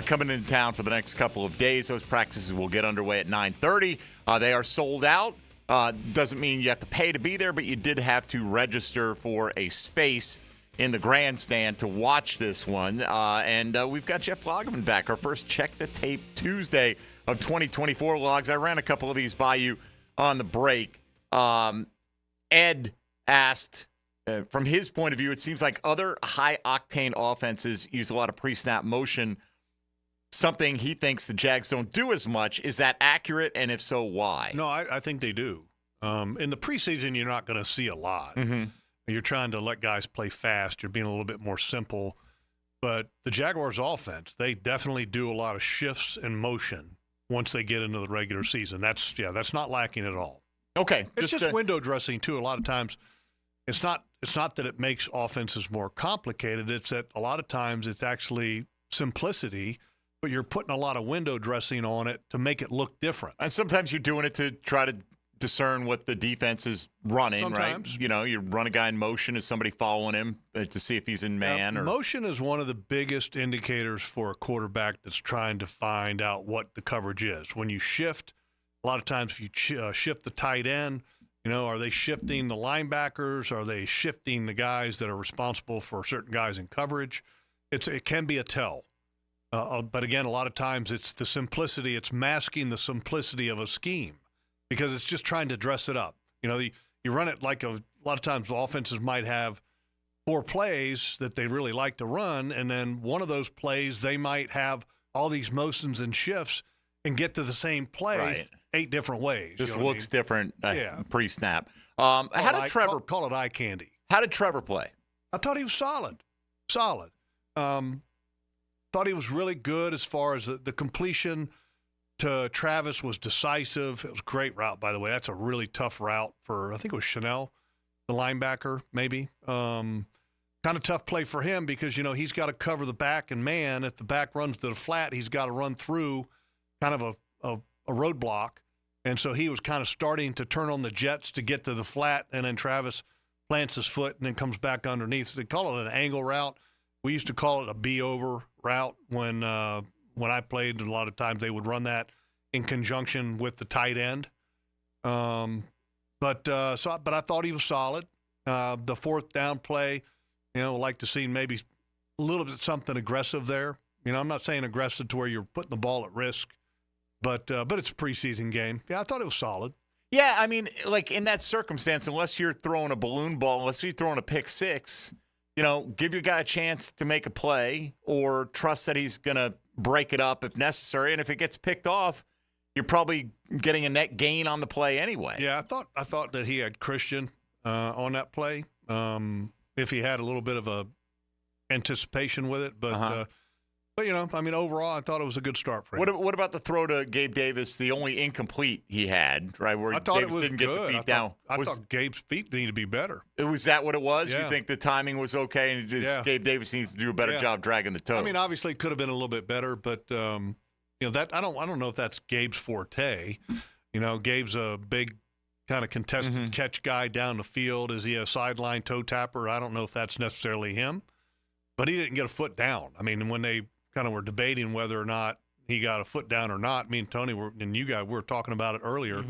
coming into town for the next couple of days. Those practices will get underway at 9:30. They are sold out. Doesn't mean you have to pay to be there, but you did have to register for a space in the grandstand to watch this one. And we've got Jeff Lageman back, our first Check the Tape Tuesday of 2024 logs. I ran a couple of these by you on the break. Ed asked, from his point of view, it seems like other high-octane offenses use a lot of pre-snap motion, something he thinks the Jags don't do as much. Is that accurate, and if so, why? No, I think they do. In the preseason, you're not going to see a lot. Mm-hmm. You're trying to let guys play fast. You're being a little bit more simple But the Jaguars' offense, they definitely do a lot of shifts and motion once they get into the regular season. That's not lacking at all. Okay. It's just window dressing, too. A lot of times it's not that it makes offenses more complicated. It's that a lot of times it's actually simplicity, but you're putting a lot of window dressing on it to make it look different. And sometimes you're doing it to try to discern what the defense is running, sometimes. Right? You know, you run a guy in motion. Is somebody following him to see if he's in man? Motion is one of the biggest indicators for a quarterback that's trying to find out what the coverage is. When you shift, a lot of times if you shift the tight end, you know, are they shifting the linebackers? Are they shifting the guys that are responsible for certain guys in coverage? It can be a tell. But again, a lot of times it's the simplicity. It's masking the simplicity of a scheme because it's just trying to dress it up. You know, you run it like a lot of times the offenses might have 4 plays that they really like to run, and then one of those plays they might have all these motions and shifts and get to the same play 8 different ways. Just you know looks different pre-snap. Call it eye candy. How did Trevor play? I thought he was solid. Thought he was really good as far as the completion to Travis was decisive. It was a great route, by the way. That's a really tough route for, I think it was Chanel, the linebacker, maybe. Kind of tough play for him because, you know, he's got to cover the back and man. If the back runs to the flat, he's got to run through kind of a roadblock. And so he was kind of starting to turn on the jets to get to the flat, and then Travis plants his foot and then comes back underneath. So they call it an angle route. We used to call it a B-over route when I played. A lot of times they would run that in conjunction with the tight end. But I thought he was solid. The 4th down play, you know, like to see maybe a little bit something aggressive there. You know, I'm not saying aggressive to where you're putting the ball at risk, but it's a preseason game. Yeah, I thought it was solid. Yeah, I mean, like in that circumstance, unless you're throwing a balloon ball, unless you're throwing a pick six, you know, give your guy a chance to make a play or trust that he's going to break it up if necessary. And if it gets picked off, you're probably getting a net gain on the play anyway. Yeah, I thought that he had Christian on that play. If he had a little bit of a anticipation with it, but you know, I mean, overall, I thought it was a good start for him. What about the throw to Gabe Davis, the only incomplete he had, right? Where Davis didn't get the feet down. I thought Gabe's feet need to be better. Was that what it was? Yeah. You think the timing was okay, and Gabe Davis needs to do a better job dragging the toes? I mean, obviously, it could have been a little bit better, but you know, that I don't know if that's Gabe's forte. You know, Gabe's a big kind of contested catch guy down the field. Is he a sideline toe tapper? I don't know if that's necessarily him, but he didn't get a foot down. I mean, when they kind of were debating whether or not he got a foot down or not, me and Tony and you guys were talking about it earlier.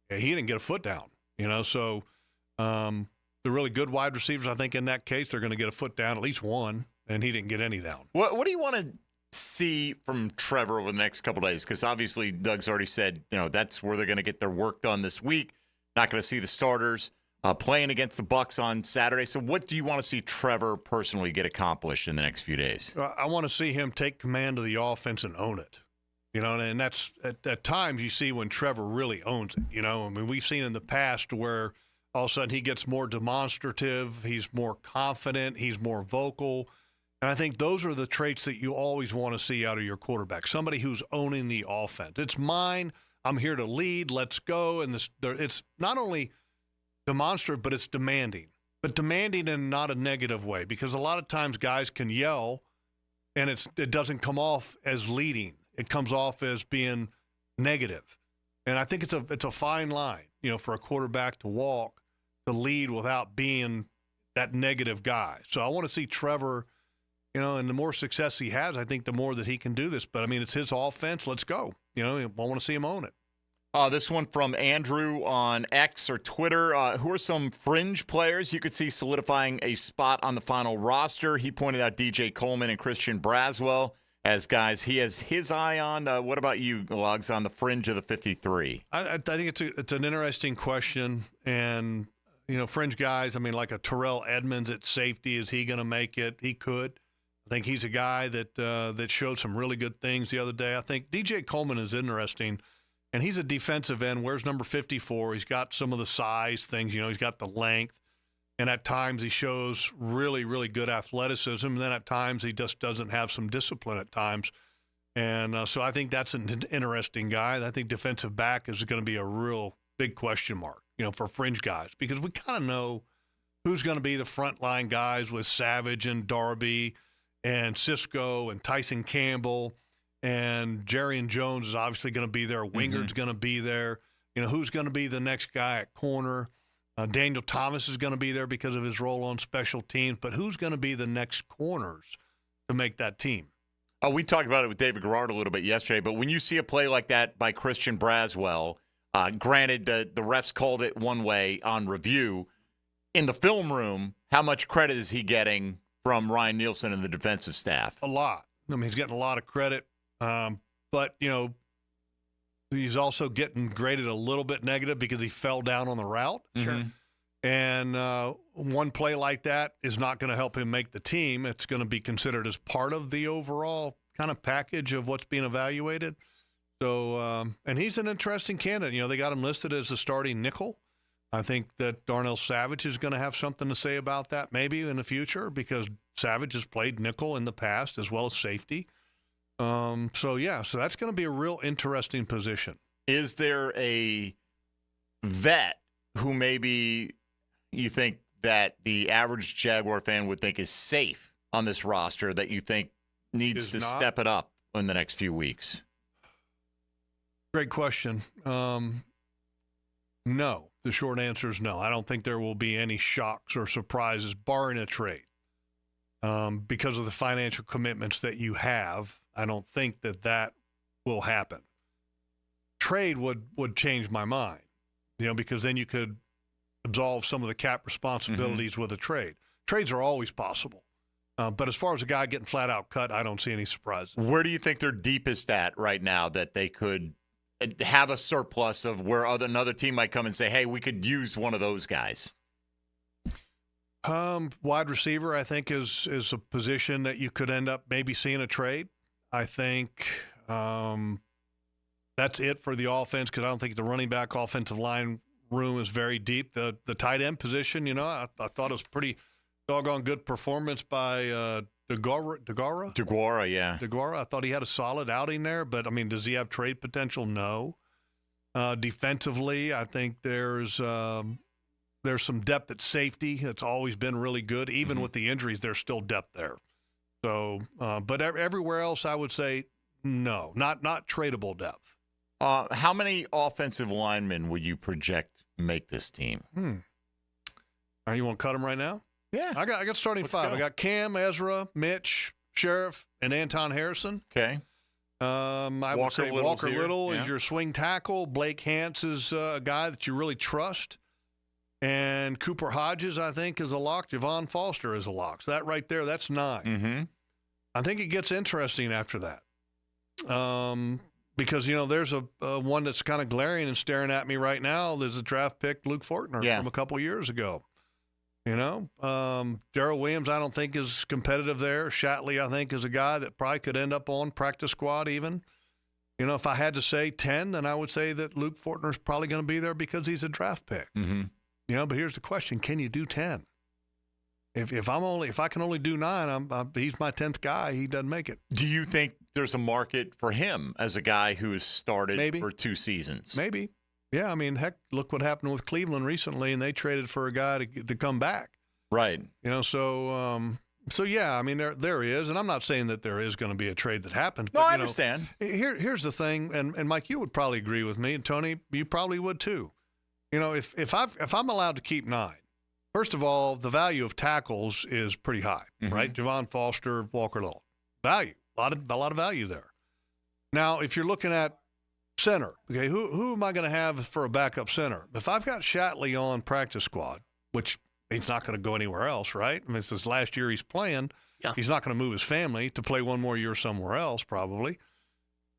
He didn't get a foot down, you know. So the really good wide receivers, I think in that case, they're going to get a foot down, at least one, and he didn't get any down. What do you want to see from Trevor over the next couple of days? Because obviously Doug's already said, you know, that's where they're going to get their work done this week. Not going to see the starters playing against the Bucs on Saturday. So what do you want to see Trevor personally get accomplished in the next few days? I want to see him take command of the offense and own it. You know, and that's at times you see when Trevor really owns it. You know, I mean, we've seen in the past where all of a sudden he gets more demonstrative, he's more confident, he's more vocal. And I think those are the traits that you always want to see out of your quarterback, somebody who's owning the offense. It's mine. I'm here to lead. Let's go. And it's not only demonstrative, but it's demanding. But demanding in not a negative way, because a lot of times guys can yell and it doesn't come off as leading. It comes off as being negative. And I think it's a fine line, you know, for a quarterback to walk, to lead without being that negative guy. So I want to see Trevor, you know, and the more success he has, I think the more that he can do this. But, I mean, it's his offense. Let's go. You know, I want to see him own it. This one from Andrew on X or Twitter. Who are some fringe players you could see solidifying a spot on the final roster? He pointed out DJ Coleman and Christian Braswell as guys he has his eye on. What about you, Logs, on the fringe of the 53? I think it's an interesting question. And, you know, fringe guys, I mean, like a Terrell Edmonds at safety, is he going to make it? He could. I think he's a guy that showed some really good things the other day. I think DJ Coleman is interesting. And he's a defensive end. Where's number 54? He's got some of the size things. You know, he's got the length. And at times he shows really, really good athleticism. And then at times he just doesn't have some discipline at times. And so I think that's an interesting guy. I think defensive back is going to be a real big question mark, for fringe guys, because we kind of know who's going to be the frontline guys with Savage and Darby and Cisco and Tyson Campbell, and Jerry and Jones is obviously going to be there. Wingard's going to be there. Who's going to be the next guy at corner? Daniel Thomas is going to be there because of his role on special teams. But who's going to be the next corners to make that team? We talked about it with David Garrard a little bit yesterday, but when you see a play like that by Christian Braswell, granted the refs called it one way on review, in the film room, how much credit is he getting from Ryan Nielsen and the defensive staff? A lot. I mean, he's getting a lot of credit. But, he's also getting graded a little bit negative because he fell down on the route. Sure. And one play like that is not going to help him make the team. It's going to be considered as part of the overall kind of package of what's being evaluated. So, and he's an interesting candidate. They got him listed as a starting nickel. I think that Darnell Savage is going to have something to say about that maybe in the future, because Savage has played nickel in the past as well as safety. So that's going to be a real interesting position. Is there a vet who maybe you think that the average Jaguar fan would think is safe on this roster that you think needs to step it up in the next few weeks? Great question. No. The short answer is no. I don't think there will be any shocks or surprises, barring a trade. Because of the financial commitments that you have, I don't think that will happen. Trade would change my mind, because then you could absolve some of the cap responsibilities with a trade. Trades are always possible. But as far as a guy getting flat out cut, I don't see any surprises. Where do you think they're deepest at right now that they could have a surplus of where another team might come and say, hey, we could use one of those guys? Wide receiver, I think, is a position that you could end up maybe seeing a trade. I think that's it for the offense, because I don't think the running back offensive line room is very deep. The tight end position, I thought it was pretty doggone good performance by DeGuara, yeah. DeGuara, I thought he had a solid outing there, but, does he have trade potential? No. Defensively, I think there's some depth at safety. It's always been really good. Even with the injuries, there's still depth there. So, but everywhere else, I would say no, not tradable depth. How many offensive linemen would you project make this team? You want to cut them right now? Yeah. I got starting five. I got Cam, Ezra, Mitch, Sheriff, and Anton Harrison. Okay. I would say Walker Little is your swing tackle. Blake Hance is a guy that you really trust. And Cooper Hodges, I think, is a lock. Javon Foster is a lock. So that right there, that's 9. Mm-hmm. I think it gets interesting after that. Because, there's a one that's kind of glaring and staring at me right now. There's a draft pick, Luke Fortner, from a couple years ago. Darrell Williams, I don't think is competitive there. Shatley, I think, is a guy that probably could end up on practice squad even. If I had to say 10, then I would say that Luke Fortner is probably going to be there because he's a draft pick. Mm-hmm. But here's the question: can you do 10? If I can only do 9, he's my 10th guy. He doesn't make it. Do you think there's a market for him as a guy who has started for 2 seasons? Maybe. Yeah, heck, look what happened with Cleveland recently, and they traded for a guy to come back. Right. So yeah, there is, and I'm not saying that there is going to be a trade that happens. No, but, I understand. Here's the thing, and Mike, you would probably agree with me, and Tony, you probably would too. If I'm allowed to keep 9, first of all, the value of tackles is pretty high, right? Javon Foster, Walker Little, value, a lot of value there. Now, if you're looking at center, okay, who am I going to have for a backup center? If I've got Shatley on practice squad, which he's not going to go anywhere else, right? It's his last year he's playing. Yeah. He's not going to move his family to play one more year somewhere else, probably.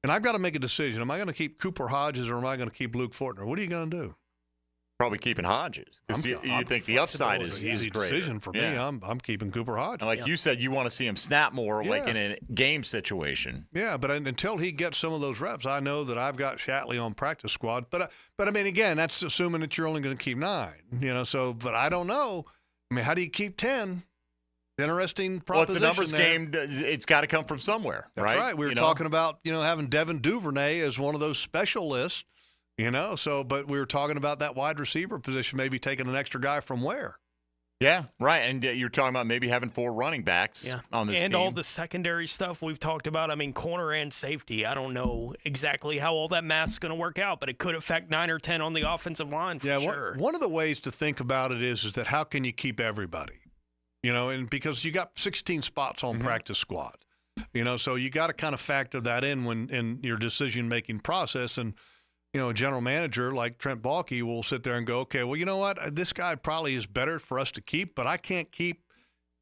And I've got to make a decision. Am I going to keep Cooper Hodges or am I going to keep Luke Fortner? What are you going to do? Probably keeping Hodges. Because you think the upside is an easy greater. Decision for me. I'm keeping Cooper Hodges. And like you said, you want to see him snap more, like in a game situation. Yeah, but until he gets some of those reps, I know that I've got Shatley on practice squad. But again, that's assuming that you're only going to keep 9. So, but I don't know. I mean, how do you keep 10? Interesting proposition. Well, it's a numbers there. game. It's got to come from somewhere, That's right. We were talking about, having Devin Duvernay as one of those specialists, but we were talking about that wide receiver position, maybe taking an extra guy from where? Yeah, right. And you're talking about maybe having 4 running backs on this and team. all the secondary stuff we've talked about. I mean, corner and safety. I don't know exactly how all that math is going to work out, but it could affect 9 or 10 on the offensive line for sure. One of the ways to think about it is that how can you keep everybody? And because you got 16 spots on practice squad, so you got to kind of factor that in your decision-making process. And, a general manager like Trent Baalke will sit there and go, okay, well, you know what? This guy probably is better for us to keep, but I can't keep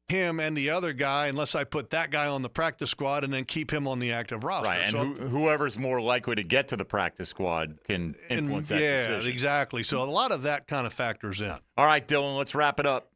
him and the other guy unless I put that guy on the practice squad and then keep him on the active roster. Right, and whoever's more likely to get to the practice squad can influence that decision. Yeah, exactly. So a lot of that kind of factors in. All right, Dylan, let's wrap it up.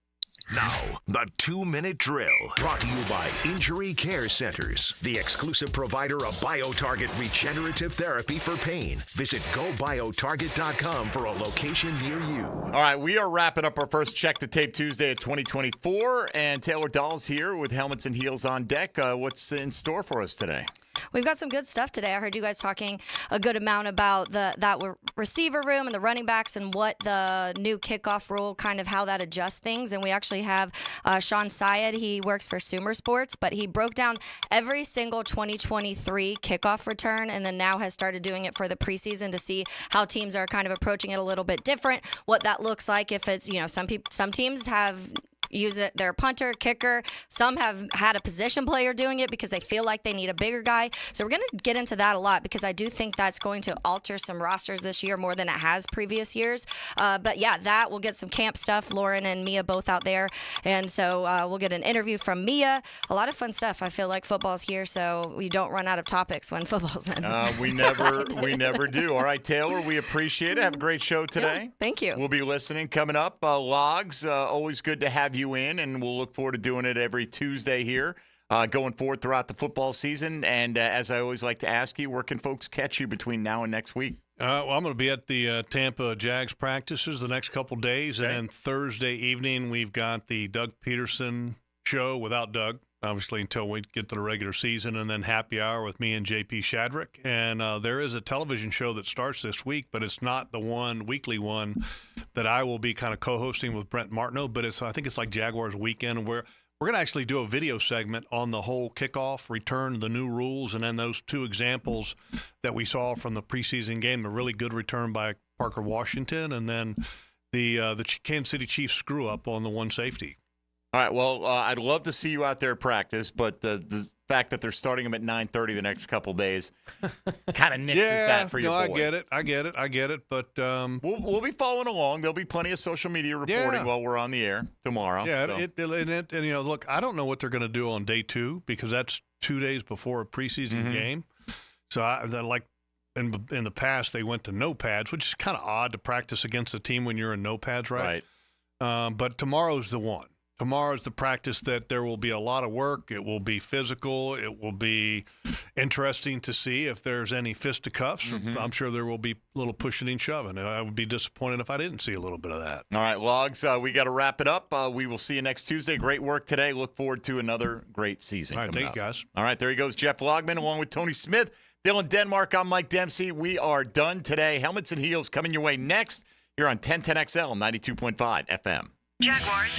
Now, the 2-minute drill, brought to you by Injury Care Centers, the exclusive provider of BioTarget regenerative therapy for pain. Visit GoBioTarget.com for a location near you. All right, we are wrapping up our first Check the Tape Tuesday of 2024, and Taylor Dahl's here with Helmets and Heels on deck. What's in store for us today? We've got some good stuff today. I heard you guys talking a good amount about that receiver room and the running backs and what the new kickoff rule, kind of how that adjusts things. And we actually have Sean Syed. He works for Sumer Sports, but he broke down every single 2023 kickoff return and then now has started doing it for the preseason to see how teams are kind of approaching it a little bit different, what that looks like. If it's, some teams have use it, their punter, kicker. Some have had a position player doing it because they feel like they need a bigger guy. So we're going to get into that a lot because I do think that's going to alter some rosters this year more than it has previous years. But yeah, we'll get some camp stuff. Lauren and Mia both out there. And so we'll get an interview from Mia. A lot of fun stuff. I feel like football's here, so we don't run out of topics when football's in. We never do. All right, Taylor, we appreciate it. Have a great show today. Yeah, thank you. We'll be listening coming up. Logs, always good to have you in, and we'll look forward to doing it every Tuesday here going forward throughout the football season. And as I always like to ask you, where can folks catch you between now and next week? Well, I'm going to be at the Tampa Jags practices the next couple days, and then Thursday evening we've got the Doug Peterson show without Doug, obviously, until we get to the regular season, and then happy hour with me and JP Shadrick. And there is a television show that starts this week, but it's not the weekly one that I will be kind of co-hosting with Brent Martineau, but I think it's like Jaguars Weekend, and we're going to actually do a video segment on the whole kickoff, return, the new rules, and then those 2 examples that we saw from the preseason game, a really good return by Parker Washington, and then the Kansas City Chiefs screw-up on the one safety. All right, well, I'd love to see you out there practice, but the fact that they're starting them at 9:30 the next couple days kind of nixes that for your boy. I get it, but we'll be following along. There'll be plenty of social media reporting while we're on the air tomorrow. Yeah, so. Look, I don't know what they're going to do on day 2 because that's 2 days before a preseason game. So in the past, they went to no pads, which is kind of odd to practice against a team when you're in no pads, right? But tomorrow's the one. Tomorrow's the practice that there will be a lot of work. It will be physical. It will be interesting to see if there's any fisticuffs. I'm sure there will be a little pushing and shoving. I would be disappointed if I didn't see a little bit of that. All right, Logs, we got to wrap it up. We will see you next Tuesday. Great work today. Look forward to another great season. All right, thank you, guys. All right, there he goes, Jeff Lageman, along with Tony Smith, Dylan Denmark. I'm Mike Dempsey. We are done today. Helmets and Heels coming your way next here on 1010XL 92.5 FM. Jaguars